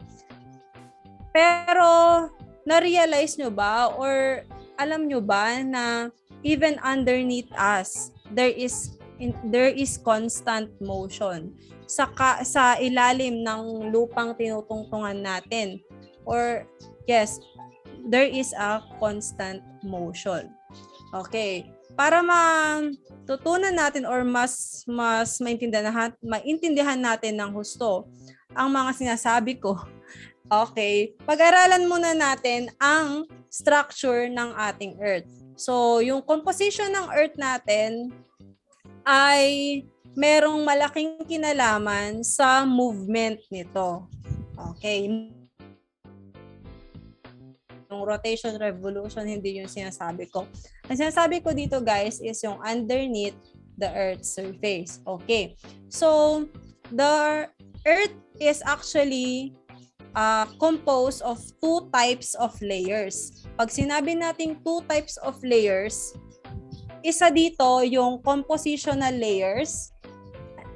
Pero, na-realize nyo ba or alam nyo ba na even underneath us, there is constant motion sa ilalim ng lupang tinutungtungan natin? Or, yes, there is a constant motion. Okay. Para matutunan natin or mas maintindihan natin ng husto ang mga sinasabi ko. Okay, pag-aralan muna natin ang structure ng ating Earth. So, yung composition ng Earth natin ay merong malaking kinalaman sa movement nito. Okay. Yung rotation, revolution, hindi yung sinasabi ko. Ang sinasabi ko dito, guys, is yung underneath the Earth's surface. Okay. So, the Earth is actually composed of 2 types of layers. Pag sinabi natin 2 types of layers, isa dito yung compositional layers.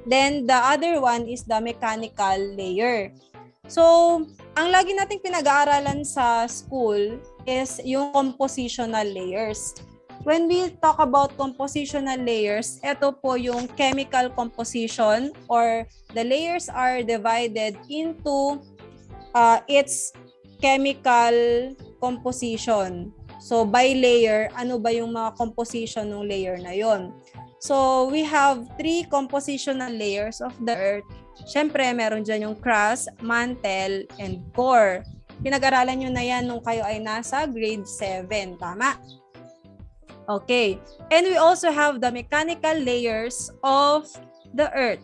Then, the other one is the mechanical layer. So, ang lagi nating pinag-aaralan sa school is yung compositional layers. When we talk about compositional layers, ito po yung chemical composition or the layers are divided into its chemical composition. So, by layer, ano ba yung mga composition ng layer na yon? So, we have 3 compositional layers of the Earth. Siyempre, meron dyan yung crust, mantle, and core. Pinag-aralan nyo na yan nung kayo ay nasa grade 7. Tama? Okay. And we also have the mechanical layers of the Earth.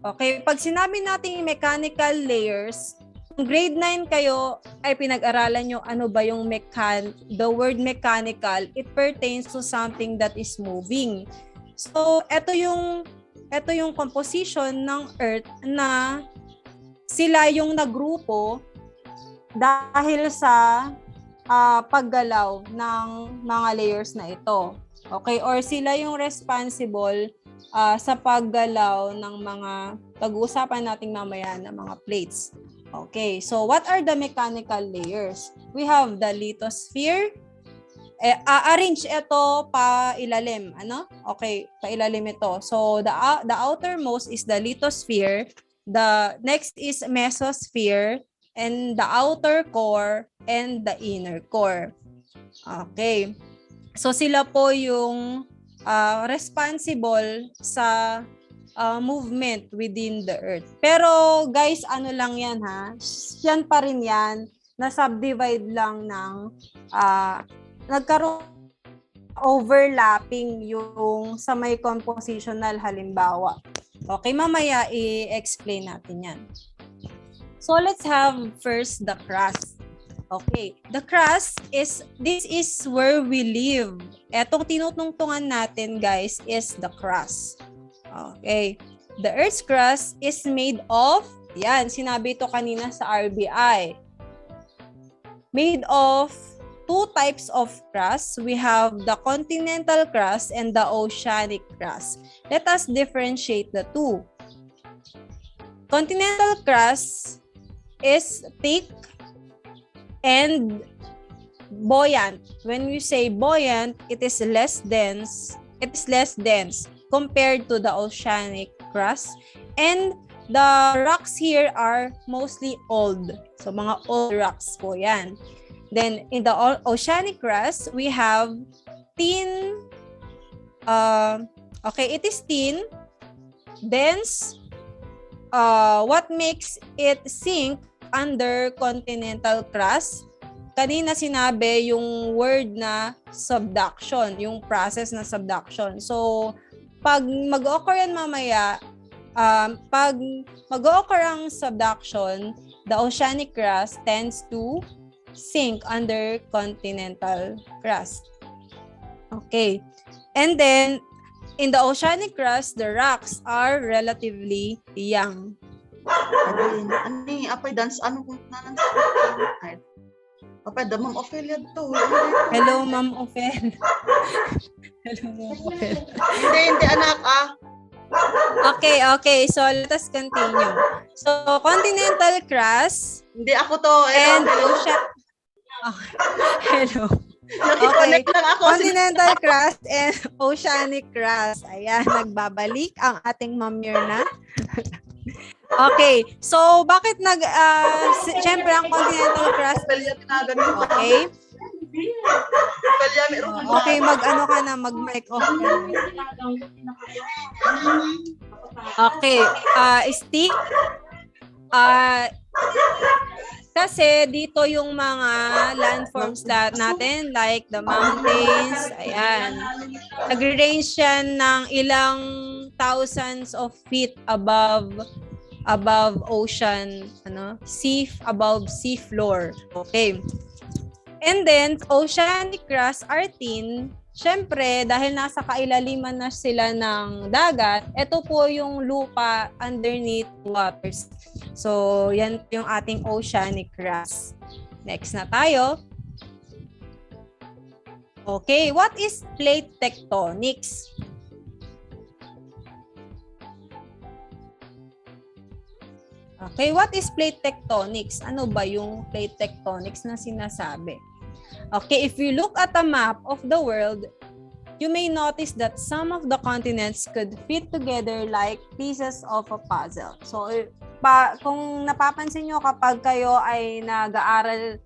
Okay. Pag sinabi natin yung mechanical layers, kung grade 9 kayo ay pinag-aralan nyo ano ba yung the word mechanical, it pertains to something that is moving. So, ito yung ito yung composition ng Earth na sila yung nagrupo dahil sa paggalaw ng mga layers na ito. Okay? Or sila yung responsible sa paggalaw ng mga pag-uusapan natin mamaya na mga plates. Okay, so what are the mechanical layers? We have the lithosphere. Arrange ito pa ilalim, ano? Okay, pa ilalim ito. So the outermost is the lithosphere, the next is mesosphere, and the outer core and the inner core. Okay. So sila po yung responsible sa movement within the earth. Pero guys, ano lang yan ha? Yan pa rin yan, na subdivide lang ng nagkaroon overlapping yung sa may compositional halimbawa. Okay, mamaya i-explain natin yan. So let's have first the crust. Okay, the crust this is where we live. Etong tinutungtungan natin guys is the crust. Okay, the Earth's crust is made of, yan, sinabi ito kanina sa RBI. Made of two types of crust. We have the continental crust and the oceanic crust. Let us differentiate the two. Continental crust is thick and buoyant. When you say buoyant, it is less dense. It is less dense compared to the oceanic crust. And the rocks here are mostly old. So mga old rocks po yan. Then in the oceanic crust, we have thin. Okay, it is thin, dense. What makes it sink under continental crust? Kanina sinabi yung word na subduction, yung process na subduction. So, pag mag-occur yan mamaya, pag mag-occur ang subduction, the oceanic crust tends to sink under continental crust. Okay. And then, in the oceanic crust, the rocks are relatively young. Apay dance ano kung nanan apay da Ma'am Ophelia to. Hello Ma'am Ophelia. Hello Ma'am Ophelia. Hindi anak Okay. So let us continue. So continental crust. Hindi ako to. And ocean. Hello. Okay. Continental crust and oceanic crust. Ayan, nagbabalik ang ating Ma'am Mirna. Okay. So, bakit siyempre ang continental crust. Okay. Okay, mag-ano ka na, mag-mic off ka na. Okay. Stick. Kasi dito yung mga landforms natin like the mountains, ayan. Nagre-range yan ng ilang thousands of feet above ocean, above sea floor. Okay. And then, oceanic crust are thin. Siyempre, dahil nasa kailaliman na sila ng dagat, ito po yung lupa underneath waters. So, yan yung ating oceanic crust. Next na tayo. Okay, what is plate tectonics? Okay, what is plate tectonics? Ano ba yung plate tectonics na sinasabi? Okay, if you look at a map of the world, you may notice that some of the continents could fit together like pieces of a puzzle. So, kung napapansin nyo kapag kayo ay nag-aaral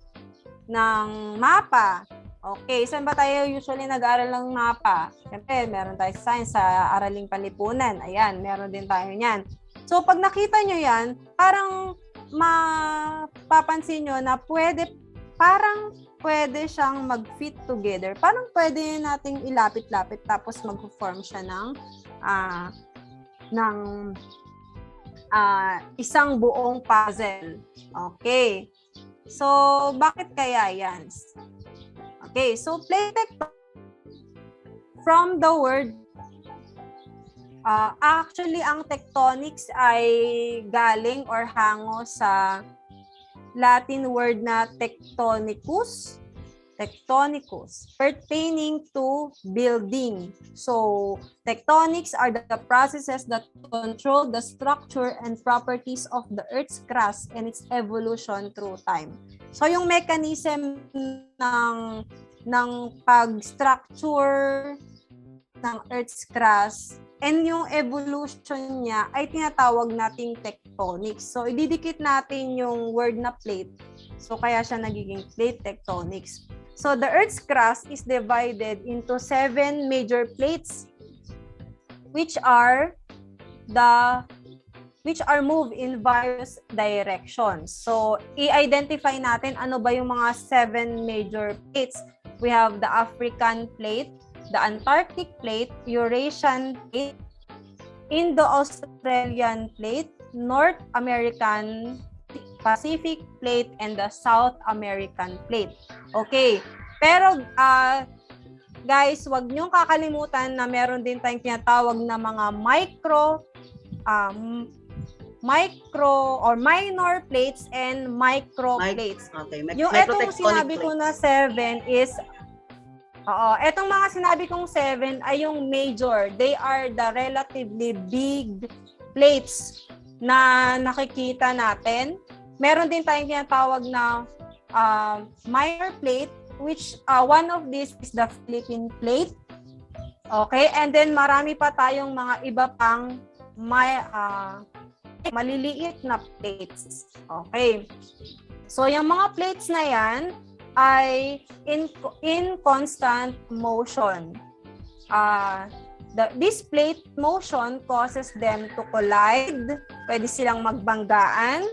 ng mapa, okay, saan ba tayo usually nag-aaral ng mapa? Siyempre, meron tayo sa science, sa araling panlipunan. Ayan, meron din tayo niyan. So, pag nakita nyo yan, parang mapapansin nyo na parang pwede siyang mag-fit together. Parang pwede nating ilapit-lapit tapos mag-form siya ng isang buong puzzle. Okay. So, bakit kaya yan? Okay, so plate tectonics from the word Actually, ang tectonics ay galing or hango sa Latin word na tectonicus, pertaining to building. So, tectonics are the processes that control the structure and properties of the Earth's crust and its evolution through time. So, yung mechanism ng pag-structure ng Earth's crust and yung evolution niya ay tinatawag nating tectonics. So, ididikit natin yung word na plate. So, kaya siya nagiging plate tectonics. So, the Earth's crust is divided into 7 major plates which are moved in various directions. So, i-identify natin ano ba yung mga 7 major plates. We have the African plate, the Antarctic plate, Eurasian plate, Indo-Australian plate, North American, Pacific plate, and the South American plate. Okay. Pero, guys, wag niyong kakalimutan na meron din tayong tinatawag na mga micro or minor plates and micro plates. Okay. Yung etong sinabi ko na 7 is etong mga sinabi kong 7 ay yung major. They are the relatively big plates na nakikita natin. Meron din tayong tinatawag na minor plate, which one of these is the Philippine plate. Okay? And then marami pa tayong mga iba pang maliliit na plates. Okay? So, yung mga plates na yan ay in constant motion. This plate motion causes them to collide. Pwede silang magbanggaan,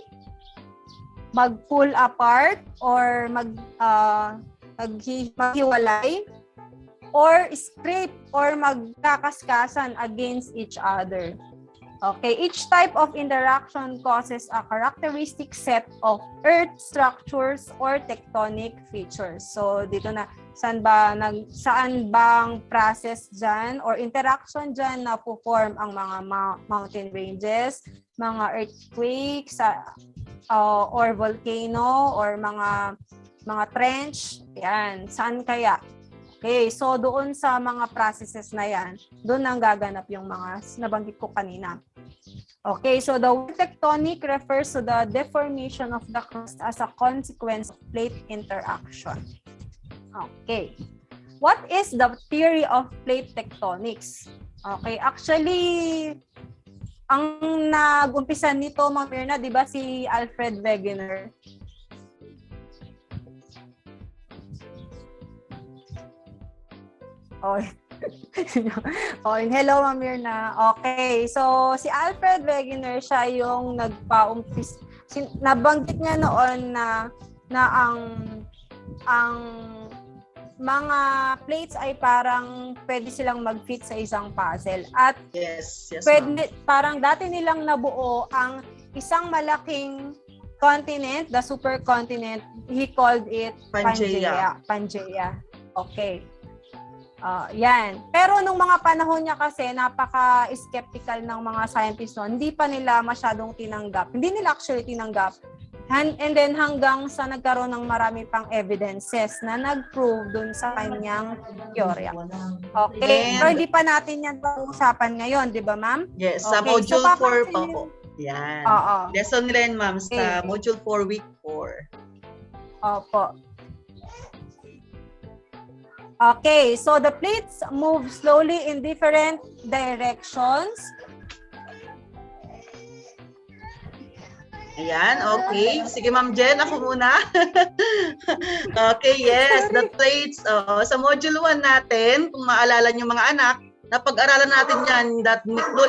mag-pull apart, or maghiwalay, or scrape, or magkakaskasan against each other. Okay, each type of interaction causes a characteristic set of earth structures or tectonic features. So, dito na, saan bang process dyan or interaction dyan na po-form ang mga mountain ranges, mga earthquakes, or volcano, or mga trench. Yan, saan kaya? Okay, so doon sa mga processes na yan, doon ang gaganap yung mga nabanggit ko kanina. Okay, so the word tectonic refers to the deformation of the crust as a consequence of plate interaction. Okay, what is the theory of plate tectonics? Okay, actually, ang nag-umpisa nito, Ma'am Mirna, di ba si Alfred Wegener? Oh. Hello, Ma'am Mirna. Okay, so si Alfred Wegener, siya yung nagpa-umpis. Nabanggit niya noon na ang mga plates ay parang pwede silang mag-fit sa isang puzzle. At yes, pwede, parang dati nilang nabuo ang isang malaking continent, the supercontinent. He called it Pangaea. Okay. Yan. Pero nung mga panahon niya kasi, napaka-skeptical ng mga scientists noon. Hindi pa nila masyadong tinanggap. Hindi nila actually tinanggap. And then hanggang sa nagkaroon ng marami pang evidences na nag-prove dun sa kanyang teorya. Okay. Pero hindi pa natin yan pag-usapan ngayon, di ba, ma'am? Yes, okay. Sa module 4 pa po. Yan. Lesson nila yan, ma'am, sa module 4, week 4. Opo. Okay, so the plates move slowly in different directions. Ayan, okay. Sige, Ma'am Jen, ako muna. Okay, yes, the plates. Sa module 1 natin, kung maalala niyo mga anak, napag-aralan natin yan that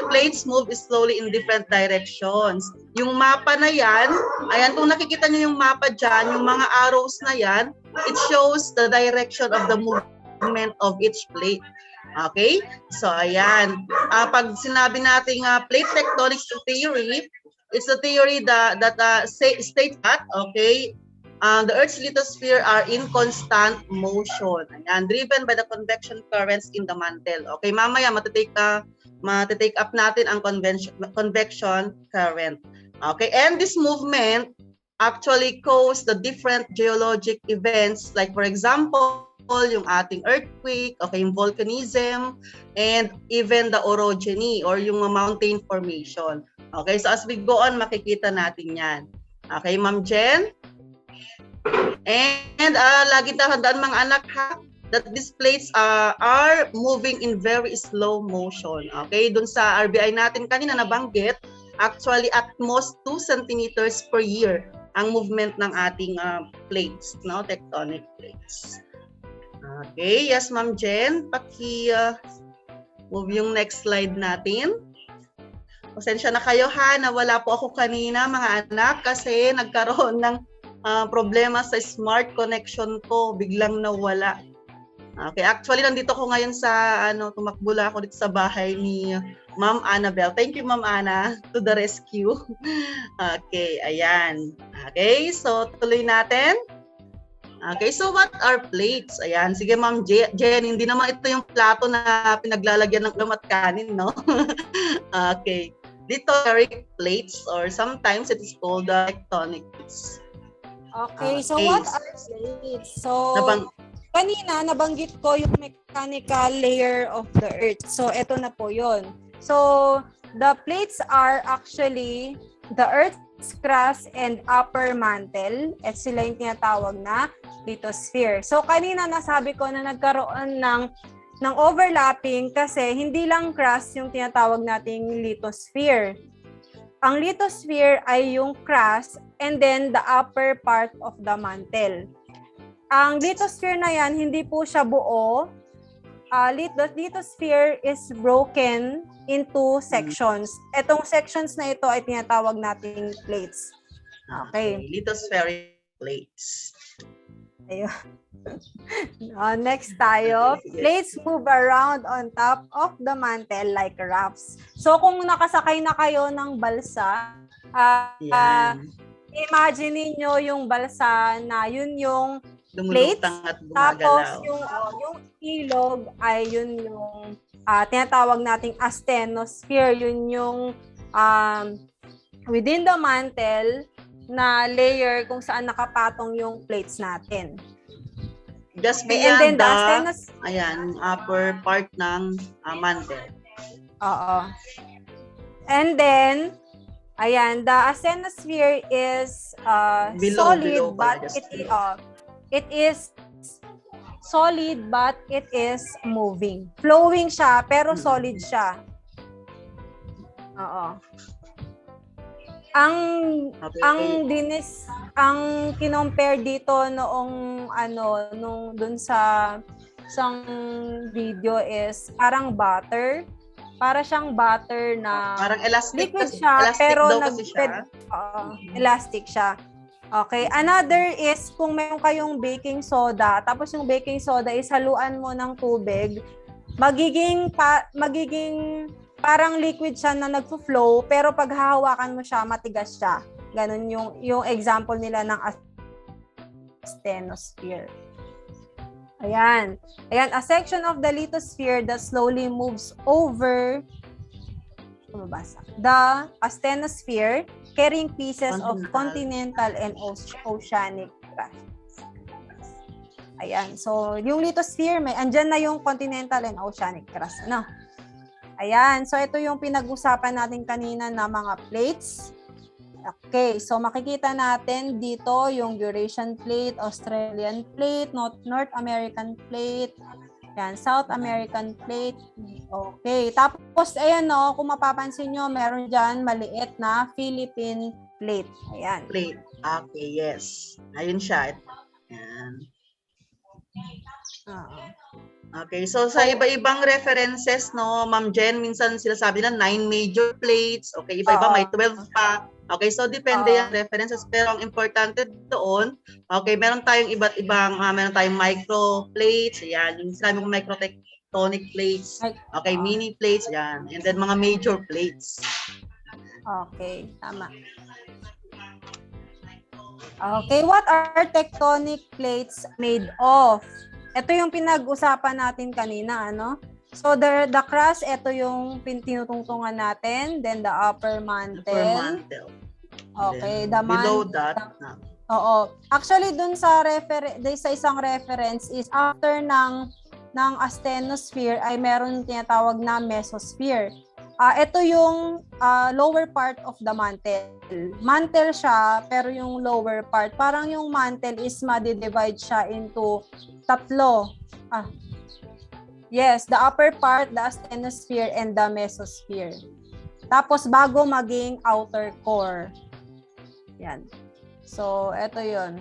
plates move slowly in different directions. Yung mapa na yan, ayan, kung nakikita niyo yung mapa dyan, yung mga arrows na yan, it shows the direction of the movement of each plate. Okay? So, ayan. Pag sinabi nating plate tectonics theory, it's a theory that states that, okay, the Earth's lithosphere are in constant motion. Ayan, driven by the convection currents in the mantle. Okay, mamaya matitake up natin ang convection current. Okay, and this movement actually cause the different geologic events, like for example, yung ating earthquake, okay, yung volcanism, and even the orogeny or yung mountain formation. Okay, so as we go on, makikita natin yan. Okay, Ma'am Jen? And lagi tandaan mga anak ha, that these plates are moving in very slow motion. Okay, dun sa RBI natin kanina nabanggit, actually at most 2 centimeters per year ang movement ng ating plates, no, tectonic plates. Okay, yes Ma'am Jen, move yung next slide natin. Pasensya na kayo ha, nawala po ako kanina mga anak kasi nagkaroon ng problema sa smart connection ko, biglang nawala. Okay, actually nandito ko ngayon sa tumakbo ako dito sa bahay ni Ma'am Annabel. Thank you Ma'am Anna to the rescue. Okay, ayan. Okay, so tuloy natin. Okay, so what are plates? Ayan, sige Ma'am Jen, hindi naman ito yung plato na pinaglalagyan ng ulam at kanin, no? Okay, lithospheric plates or sometimes it is called tectonic plates. Okay, so what are plates? So, kanina nabanggit ko yung mechanical layer of the Earth. So, eto na po yun. So, the plates are actually the Earth's crust and upper mantle. At sila yung tinatawag na lithosphere. So, kanina nasabi ko na nagkaroon ng overlapping kasi hindi lang crust yung tinatawag nating lithosphere. Ang lithosphere ay yung crust and then the upper part of the mantle. Ang lithosphere na yan, hindi po siya buo. The lithosphere is broken into sections. Etong sections na ito ay tinatawag nating plates. Okay. Lithospheric plates. Ayun. Next tayo. Plates move around on top of the mantle like rafts. So kung nakasakay na kayo ng balsa, imagine niyo yung balsa na yun yung plates, tapos yung ilog ay yun yung tinatawag nating asthenosphere. Yun yung within the mantle na layer kung saan nakapatong yung plates natin. Just beyond upper part ng mantle. Oo. And then, ayan, the asthenosphere is solid, but it is solid, but it is moving. Flowing siya, pero solid siya. Oo. Ang kinompare dito noong dun sa isang video is parang butter. Para siyang butter na parang elastic liquid siya, pero elastic siya. Okay, another is kung mayroon kayong baking soda, tapos yung baking soda is haluan mo ng tubig, magiging parang liquid siya na nagfo-flow, pero pag hahawakan mo siya, matigas siya. Ganun yung example nila ng asthenosphere. Ayan. Ayan, a section of the lithosphere that slowly moves over the asthenosphere, carrying pieces of continental and oceanic crust. Ayan. So, yung lithosphere, andyan na yung continental and oceanic crust. Ano? Ayan. So, ito yung pinag-usapan natin kanina na mga plates. Okay. So, makikita natin dito yung Eurasian plate, Australian plate, North American plate, yan, South American plate. Okay. Tapos, ayan o, kung mapapansin nyo, meron dyan maliit na Philippine plate. Ayan. Plate. Okay, yes. Ayun siya. Ayan. Okay, so sa iba-ibang references, no, Ma'am Jen, minsan sila sabi na 9 major plates. Okay, iba-iba may 12 pa. Okay, so depende yung references. Pero ang importante doon, okay, meron tayong iba't ibang, meron tayong micro plates, ayan, yung sinabi ko micro tectonic plates, okay, mini plates, ayan, and then mga major plates. Okay, tama. Okay, what are tectonic plates made of? Ito yung pinag-usapan natin kanina, ano? So, the crust, ito yung tinutungtungan natin. Then, the upper mantle. Okay, the below that. Oo. Actually, dun sa isang reference is after ng asthenosphere ay meron tinatawag na mesosphere. Ito yung lower part of the mantle. Mantle siya, pero yung lower part, parang yung mantle is ma-divide siya into tatlo. Yes, the upper part, the asthenosphere, and the mesosphere. Tapos bago maging outer core. Yan. So, ito yun.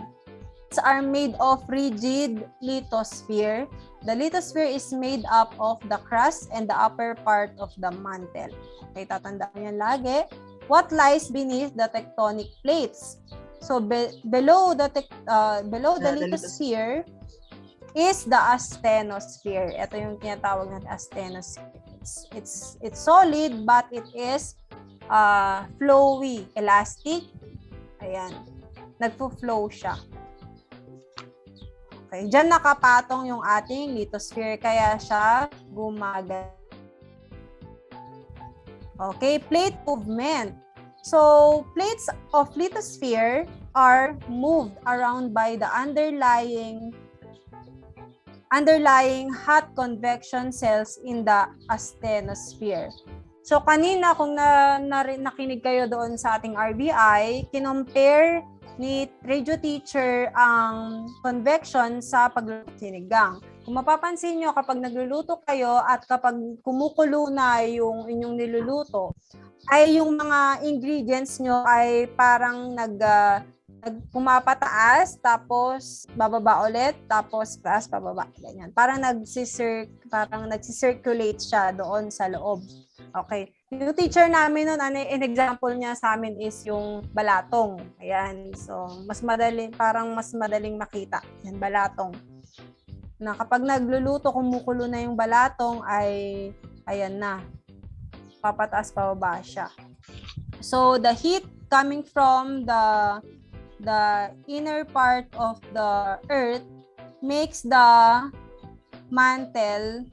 These are made of rigid lithosphere. The lithosphere is made up of the crust and the upper part of the mantle. Okay, tatandaan yan lagi. What lies beneath the tectonic plates? So, below the lithosphere is the asthenosphere. Ito yung tinatawag na asthenosphere. It's solid but it is flowy, elastic. Ayan. Nagpo-flow siya. Okay, diyan nakapatong yung ating lithosphere kaya siya gumagal. Okay, plate movement. So, plates of lithosphere are moved around by the underlying hot convection cells in the asthenosphere. So, kanina kung nakinig kayo doon sa ating RBI, kinompare ni radio teacher ang convection sa pagluluto sinigang. Kung mapapansin nyo, kapag nagluluto kayo at kapag kumukulo na yung inyong niluluto, ay yung mga ingredients nyo ay parang pumapataas, tapos bababa ulit, tapos taas, pababa. Ganyan. Parang nagsisirculate siya doon sa loob. Okay. Yung teacher namin noon, an example niya sa amin is yung balatong. Ayan. So, mas madaling makita. Yan, balatong. Na kapag nagluluto, kumukulo na yung balatong, ay, ayan na. Papataas, pababa siya. So, the heat coming from the inner part of the earth makes the mantle,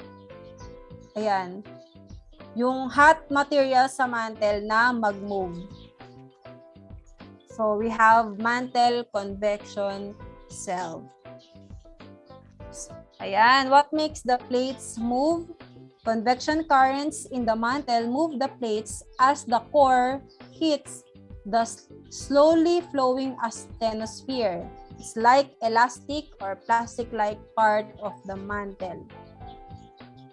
ayan, yung hot material sa mantle na mag-move. So, we have mantle convection cell. Ayan, what makes the plates move? Convection currents in the mantle move the plates as the core hits the slowly flowing asthenosphere. It's like elastic or plastic-like part of the mantle.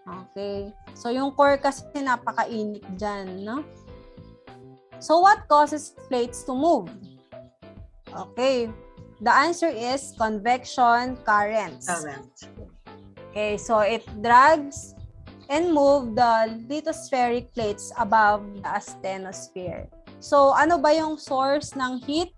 Okay. So, yung core kasi napakainit dyan, no? So, what causes plates to move? Okay. The answer is convection currents. Okay. So, it drags and move the lithospheric plates above the asthenosphere. So, ano ba yung source ng heat?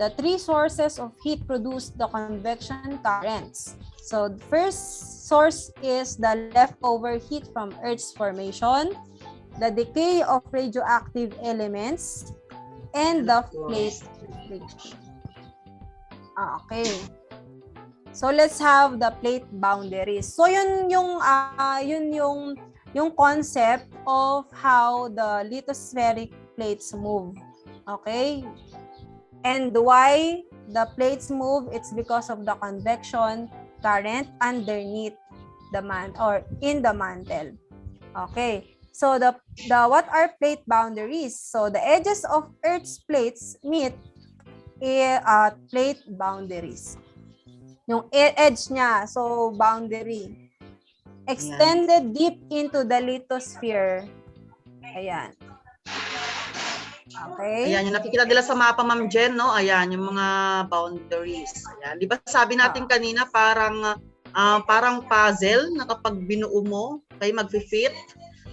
The three sources of heat produce the convection currents. So, the first source is the leftover heat from Earth's formation, the decay of radioactive elements, and the plate friction. Okay. So, let's have the plate boundaries. So, yun yung concept of how the lithospheric plates move. Okay? And why the plates move? It's because of the convection current underneath the in the mantle. Okay. So the what are plate boundaries? So the edges of Earth's plates meet plate boundaries. Yung edge niya, so boundary. Extended deep into the lithosphere. Ayan. Okay. Ayan, yung nakikita nila sa mapa, Ma'am Jen, no? Ayan, yung mga boundaries. Ayan. Di ba sabi natin kanina, parang puzzle na kapag binuo mo, kayo mag-fit.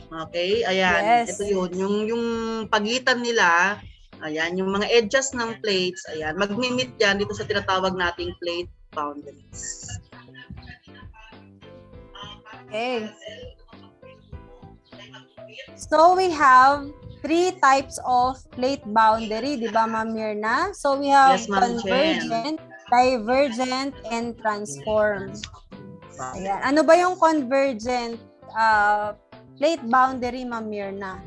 Okay, ayan. Yes. Ito yun. Yung pagitan nila, ayan, yung mga edges ng plates, ayan, mag-meet yan dito sa tinatawag nating plate boundaries. Okay. So we have three types of plate boundary, di ba, Ma'am Mirna? So we have Yes, Ma'am Jen. convergent, divergent, and transform. Ayan. Ano ba yung convergent plate boundary, Ma'am Mirna?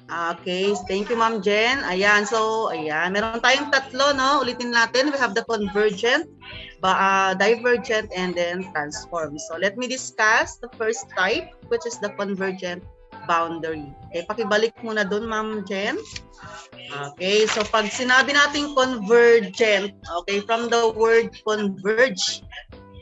Okay, thank you, Ma'am Jen. Ayan, so, ayan, meron tayong tatlo, no? Ulitin natin, we have the convergent, divergent, and then transform. So, let me discuss the first type, which is the convergent boundary. Okay, pakibalik muna dun, Ma'am Jen. Okay, so pag sinabi natin convergent, okay, from the word converge,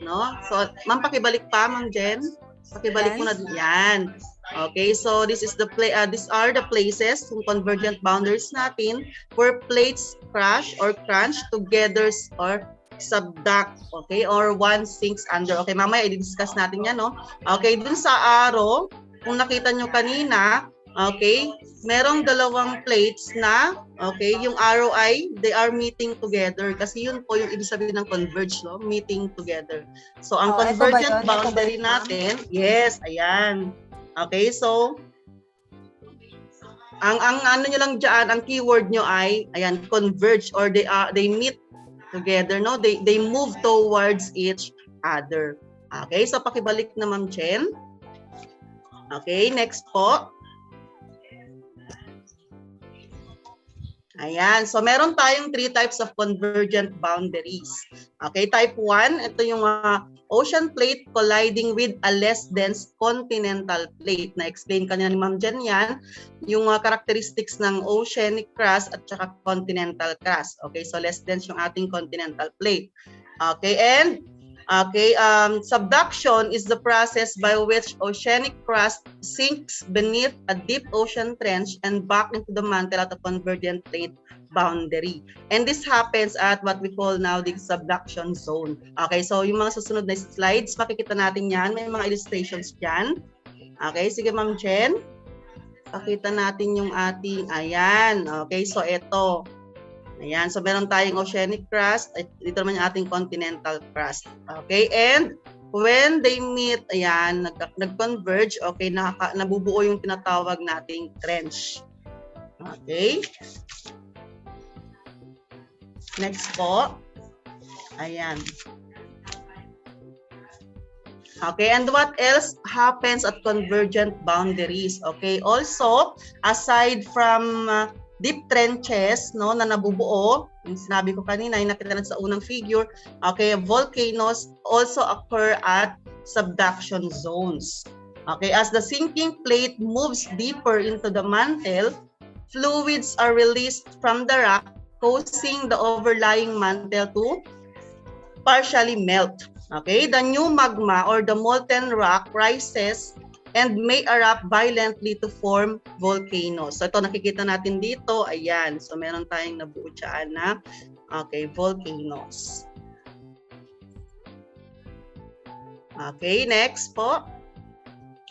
no? So, Ma'am, pakibalik pa, Ma'am Jen. Pakibalik mo na yan. Okay, so these are the places yung convergent boundaries natin where plates crash or crunch together or subduct, okay, or one sinks under. Okay, mamaya i-discuss natin yan, no? Okay, dun sa arrow, kung nakita nyo kanina, okay, merong dalawang plates na, okay, yung arrow ay they are meeting together kasi yun po yung ibig sabihin ng converge, no? Meeting together. So, ang convergent boundary natin, yes, ayan. Okay, so, ang ano nyo lang dyan, ang keyword nyo ay, ayan, converge or they meet together, no? They move towards each other. Okay, so pakibalik na, Ma'am Chen. Okay, next po. Ayan, so meron tayong three types of convergent boundaries. Okay, type 1, ito yung ocean plate colliding with a less dense continental plate. Na-explain kanina ni Ma'am Jen yan, yung characteristics ng oceanic crust at saka continental crust. Okay, so less dense yung ating continental plate. Okay, and subduction is the process by which oceanic crust sinks beneath a deep ocean trench and back into the mantle at a convergent plate boundary. And this happens at what we call now the subduction zone. Okay, so yung mga susunod na slides, makikita natin yan. May mga illustrations dyan. Okay, sige Ma'am Jen. Pakita natin yung ating, ayan. Okay, so ito. Ayan, so meron tayong oceanic crust, dito naman yung ating continental crust. Okay, and when they meet, ayan, nag-converge, okay, nabubuo yung tinatawag nating trench. Okay. Next po. Ayan. Okay, and what else happens at convergent boundaries? Okay, also, aside from deep trenches, no, na nabubuo, yung sinabi ko kanina, yung nakita natin sa unang figure, okay, volcanoes also occur at subduction zones. Okay, as the sinking plate moves deeper into the mantle, fluids are released from the rock, causing the overlying mantle to partially melt. Okay, the new magma or the molten rock rises and may erupt violently to form volcanoes. So ito nakikita natin dito, ayan. So meron tayong nabuo dyan na, okay, volcanoes. Okay, next po.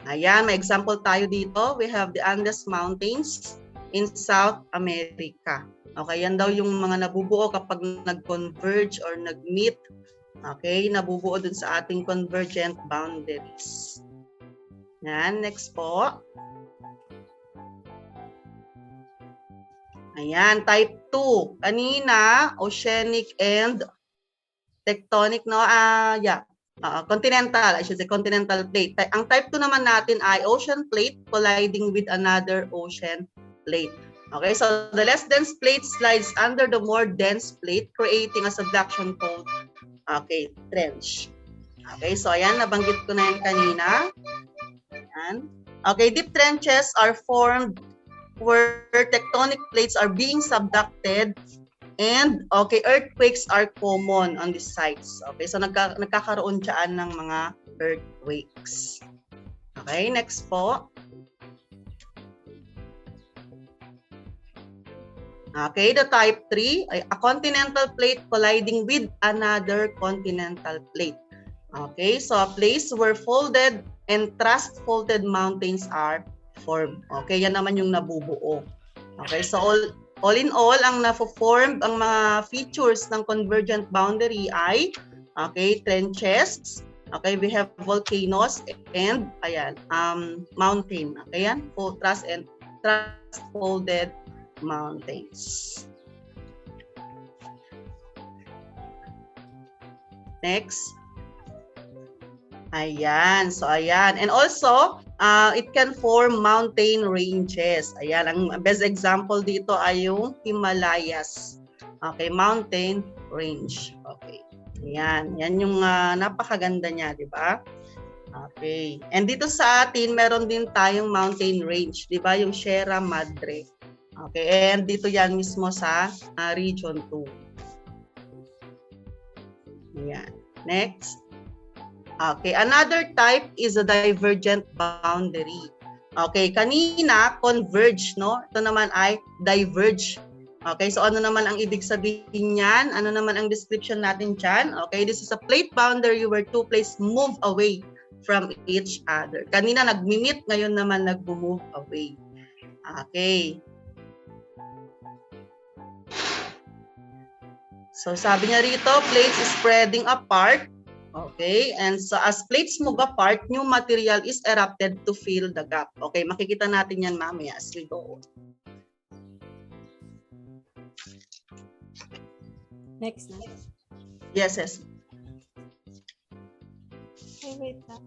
Ayan, may example tayo dito. We have the Andes Mountains in South America. Okay, yan daw yung mga nabubuo kapag nag-converge or nag-meet. Okay, nabubuo dun sa ating convergent boundaries. Yan, next po. Ayan, type 2. Kanina, oceanic and tectonic, no? Continental, I should say, continental plate. Ang type 2 naman natin ay ocean plate colliding with another ocean plate. Okay, so the less dense plate slides under the more dense plate, creating a subduction called, okay, trench. Okay, so ayan, nabanggit ko na yan kanina. Ayan. Okay, deep trenches are formed where tectonic plates are being subducted and okay, earthquakes are common on these sites. Okay, so nagkakaroon dyan ng mga earthquakes. Okay, next po. Okay, the type 3, a continental plate colliding with another continental plate. Okay, so a place where folded and thrust-faulted mountains are formed. Okay, yan naman yung nabubuo. Okay, so all in all, ang na-form, ang mga features ng convergent boundary ay, okay, trenches, Okay, we have volcanoes and ayan, mountain. Okay, yan, trust and folded mountains. Next. Ayan, so ayan. And also, it can form mountain ranges. Ayan, ang best example dito ay yung Himalayas. Okay, mountain range. Okay. Ayan, yan yung napakaganda niya, di ba? Okay. And dito sa atin, meron din tayong mountain range, di ba? Yung Sierra Madre. Okay, and dito yan mismo sa Region 2. Ayan. Next. Okay, another type is a divergent boundary. Okay, kanina converge, no? Ito naman ay diverge. Okay, so ano naman ang ibig sabihin niyan? Ano naman ang description natin diyan? Okay, this is a plate boundary where two plates move away from each other. Kanina nagmi-meet, ngayon naman nag-move away. Okay. So sabi niya rito, plates is spreading apart. Okay, and so as plates move apart, new material is erupted to fill the gap. Okay, makikita natin yan mamaya as we go. Next. Yes, yes. Ay, wait lang.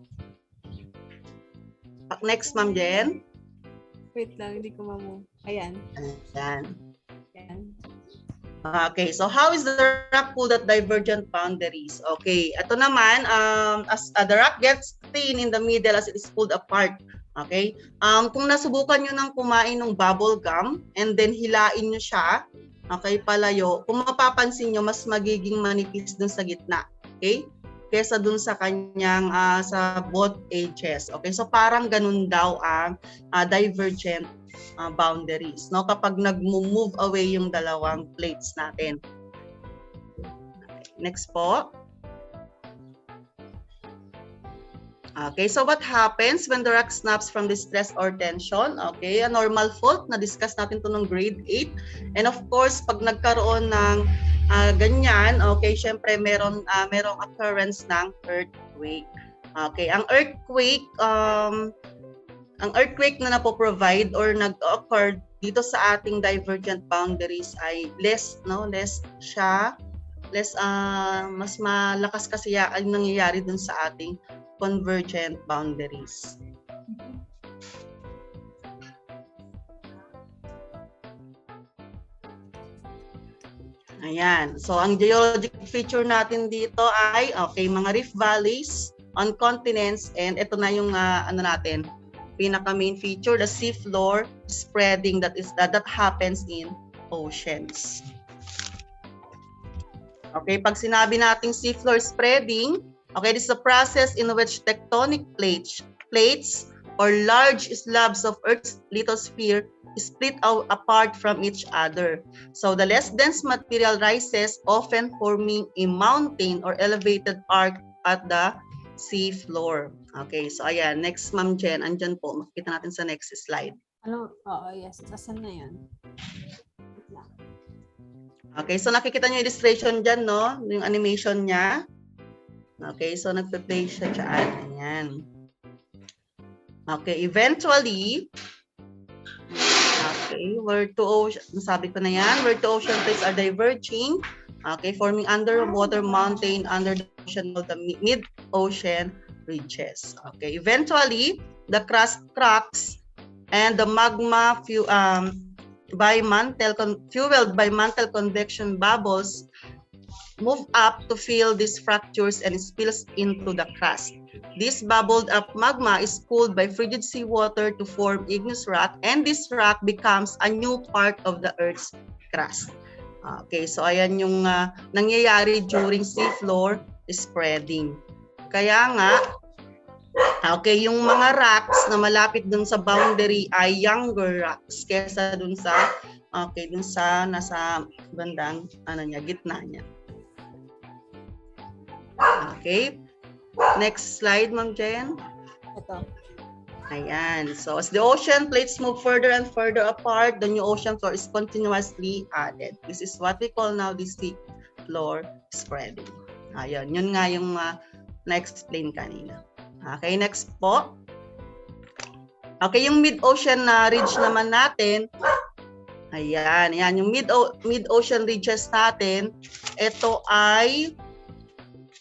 Next, Ma'am Jen. Wait lang, hindi ko ma-move. Ayan. Ayan. Ayan. Okay, so how is the rock pulled at divergent boundaries? Okay, ito naman, as the rock gets thin in the middle as it is pulled apart. Okay, kung nasubukan nyo ng kumain ng bubble gum and then hilain nyo siya, okay, palayo, kung mapapansin nyo, mas magiging manipis dun sa gitna. Okay, kesa dun sa kanyang, sa both edges. Okay, so parang ganun daw ang divergent boundaries, no, kapag nag-move away yung dalawang plates natin. Okay, next po. Okay, so what happens when the rock snaps from the stress or tension? Okay, a normal fault, na-discuss natin to ng grade 8. And of course, pag nagkaroon ng ganyan, okay, syempre merong occurrence ng earthquake. Okay, ang earthquake na napoprovide or nag-occur dito sa ating divergent boundaries ay less mas malakas kasi ang nangyayari dun sa ating convergent boundaries. Ayan. So ang geologic feature natin dito ay mga rift valleys on continents, and ito na yung pinaka main feature, the seafloor spreading that happens in oceans. Okay, pag sinabi nating seafloor spreading, okay, this is a process in which tectonic plates or large slabs of Earth's lithosphere split apart from each other. So the less dense material rises, often forming a mountain or elevated arc at the seafloor. Okay, so ayan, next Ma'am Jen, andyan po. Makikita natin sa next slide. Ano? Oo, yes. Asan na yan? Okay, so nakikita niyo yung illustration dyan, no? Yung animation niya. Okay, so nagpe-play siya dyan. Ayan. Okay, eventually, okay, where two ocean, sabi ko na yan, where two ocean plates are diverging, okay, forming underwater mountain under the ocean of the mid-ocean ridges. Okay, eventually, the crust cracks and the magma fueled by mantle convection bubbles move up to fill these fractures and spills into the crust. This bubbled up magma is cooled by frigid seawater to form igneous rock, and this rock becomes a new part of the Earth's crust. Okay, so ayan yung nangyayari during seafloor spreading. Kaya nga, okay, yung mga rocks na malapit dun sa boundary ay younger rocks kesa dun sa nasa bandang gitna niya. Okay. Next slide, Ma'am Jen. Ito. Ayan. So as the ocean plates move further and further apart, the new ocean floor is continuously added. This is what we call now the seafloor spreading. Ayan. Yun nga yung na-explain kanina. Okay, next po. Okay, yung mid-ocean ridge naman natin, ayan, yung mid-ocean ridges natin, ito ay,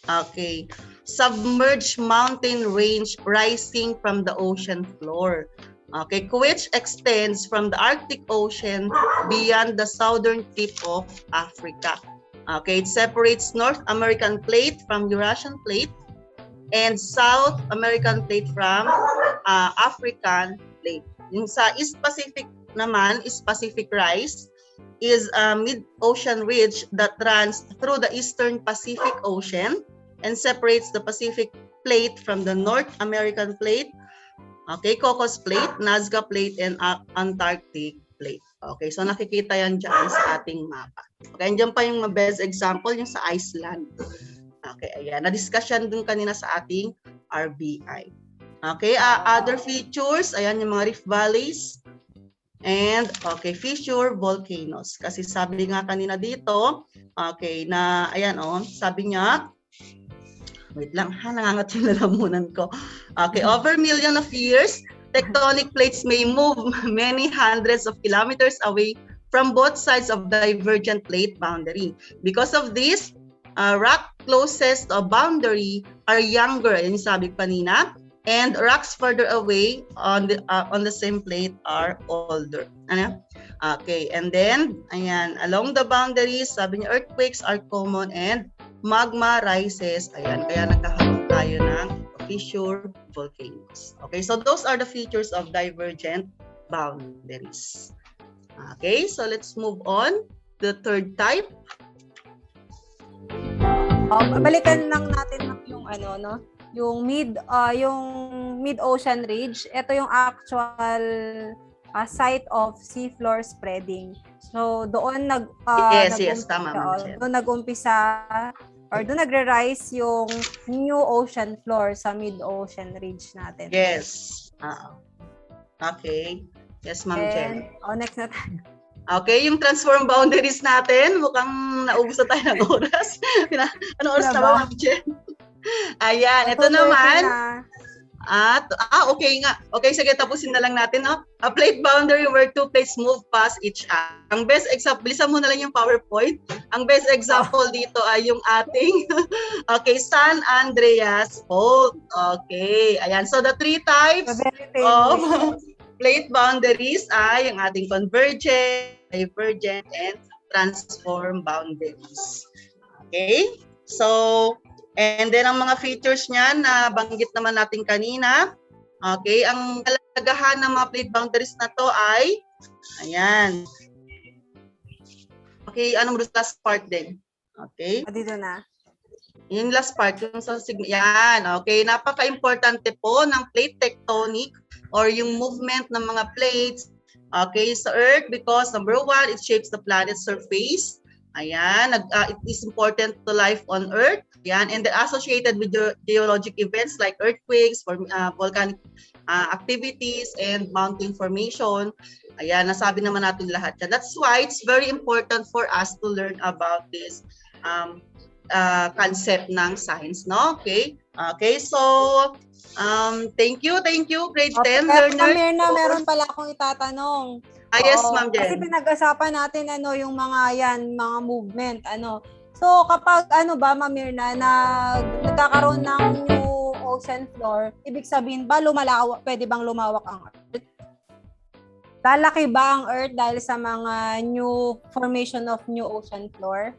okay, submerged mountain range rising from the ocean floor. Okay, which extends from the Arctic Ocean beyond the southern tip of Africa. Okay, it separates North American plate from Eurasian plate and South American plate from African plate. Yung sa East Pacific naman, East Pacific rise is a mid-ocean ridge that runs through the Eastern Pacific Ocean and separates the Pacific plate from the North American plate. Okay, Cocos Plate, Nazca Plate, and Antarctic Plate. Okay, so nakikita yan dyan sa ating mapa. Okay, andyan pa yung best example, yung sa Iceland. Okay, ayan. Na-discuss yan dun kanina sa ating RBI. Okay, other features, ayan yung mga rift valleys. And, okay, fissure volcanoes. Kasi sabi nga kanina dito, okay, na, ayan sabi niya, wait lang, nangangat yung lalamunan ko. Okay, over million of years, tectonic plates may move many hundreds of kilometers away from both sides of the divergent plate boundary. Because of this, rock closest to a boundary are younger, yung sabi kanina, and rocks further away on the same plate are older. Ano? Okay, and then, ayan, along the boundaries, sabi niya, earthquakes are common and magma rises. Ayan, kaya nagkakaroon tayo ng fissure volcanoes. Okay, so those are the features of divergent boundaries. Okay, so let's move on. The third type. Balikan lang natin yung yung mid-ocean ridge. Ito yung actual site of seafloor spreading. So doon doon nag-umpisa or doon nagre-rise yung new ocean floor sa mid-ocean ridge natin. Yes. Okay. Yes, Ma'am Jen. Next na tayo. Okay, yung transform boundaries natin, mukhang naubos na tayo ng oras. Ano oras na ba, Ma'am Jen? Ayan, ito naman. Okay nga. Okay, sige, tapusin na lang natin. A plate boundary where two plates move past each other. Ang best example, bilisan mo na lang yung PowerPoint. Ang best example dito ay yung ating okay, San Andreas Fault. Okay, ayan. So the three types of plate boundaries ay yung ating convergent, divergent, and transform boundaries. Okay? So, and then ang mga features niyan na banggit naman natin kanina. Okay, ang kalagahan ng mga plate boundaries na to ay ayan. Okay, anong last part din? Okay. Dito na. Yung last part, yung sa yan. Okay, napaka-importante po ng plate tectonic or yung movement ng mga plates, okay, sa Earth because number one, it shapes the planet's surface. Ayan, it is important to life on Earth. Ayan, and associated with geologic events like earthquakes, volcanic activities, and mountain formation. Ayan, nasabi naman natin lahat yan. That's why it's very important for us to learn about this concept ng science, no? Okay? Okay, so thank you, grade 10 learners. Mirna, meron pala akong itatanong. Yes, Ma'am Jen. Kasi pinag-usapan natin yung mga movement, So kapag Ma'am Mirna, nagkakaroon ng new ocean floor, ibig sabihin ba pwede bang lumawak ang Earth? Lalaki ba ang Earth dahil sa mga new formation of new ocean floor?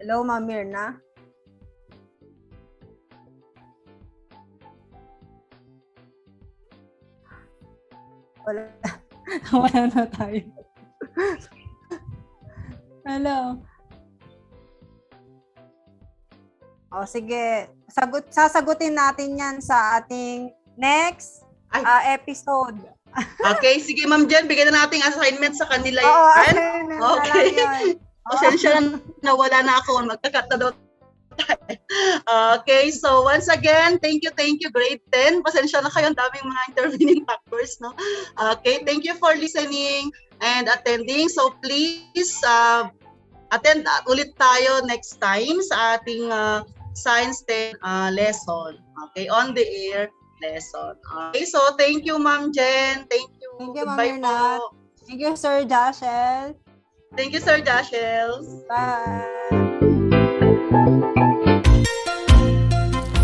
Hello, Ma'am Mirna? Wala na tayo. Hello. Sige. Sasagutin natin yan sa ating next episode. Okay, sige Ma'am Jen, bigyan na natin assignment sa kanila yan. Assignment okay. Pasensya na wala na ako. Magkakat na daw tayo. Okay, so once again, thank you grade 10. Pasensya na kayo, ang daming mga intervening factors, no? Okay, thank you for listening and attending. So please attend ulit tayo next time sa ating Science 10 lesson. Okay, on the air lesson. Okay, so thank you, Ma'am Jen. Thank you. Thank you, Ma'am Goodbye Ernat. po. Thank you, Sir Joshel. Thank you, Sir Joshel. Bye.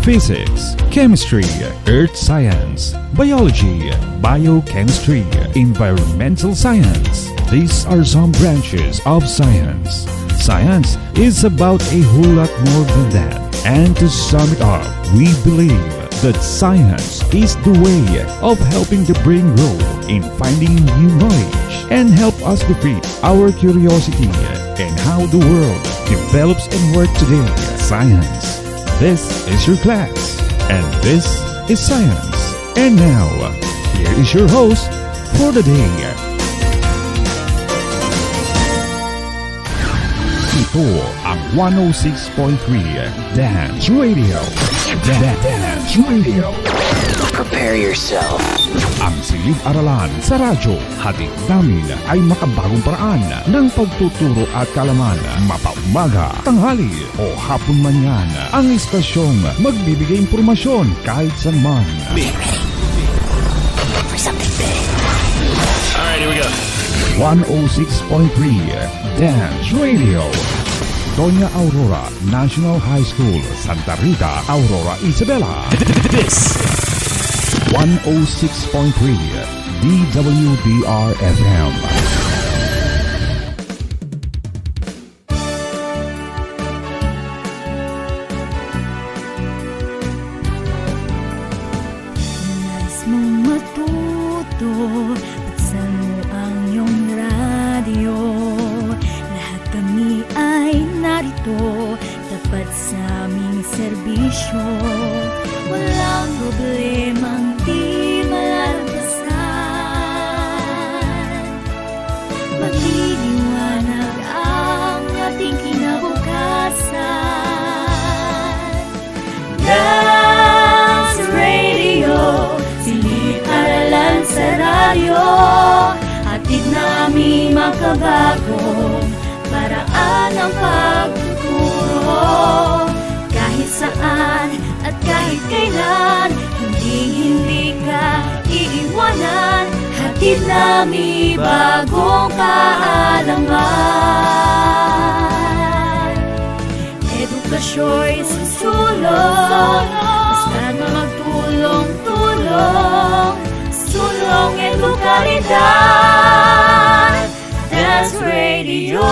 Physics, Chemistry, Earth Science, Biology, Biochemistry, Environmental Science. These are some branches of science. Science is about a whole lot more than that. And to sum it up, we believe that science is the way of helping the brain grow in finding new knowledge and help us defeat our curiosity and how the world develops and works today. Science. This is your class, and this is science. And now, here is your host for the day. Ito ang 106.3 Dance Radio. Dance Radio. Prepare yourself. Ang silid-aralan sa radyo, hatid namin ay makabagong paraan ng pagtuturo at kalaman. Mapaumaga, tanghali o hapon man yan. Ang istasyong magbibigay impormasyon kahit saan man. For something big. Alright, here we go. 106.3 Dance Radio. Doña Aurora National High School, Santa Rita, Aurora, Isabela. This 106.3 DWDR FM. Nais mong matuto, buksan mo ang iyong radyo. Lahat kami ay narito, tapat sa aming serbisyo. Walang problemang di malalampasan. Magliliwanag ang ating kinabukasan. Dance Radio, silid-aralan sa radyo. Hatid namin makabagong paraan ng pagtuturo. Kahit saan at kahit kailan, hindi ka iiwanan. Hatid namin bagong kaalaman. Edukasyo'y susulong, basta't magtulong-tulong. Sulong edukalidad, Dance Radio.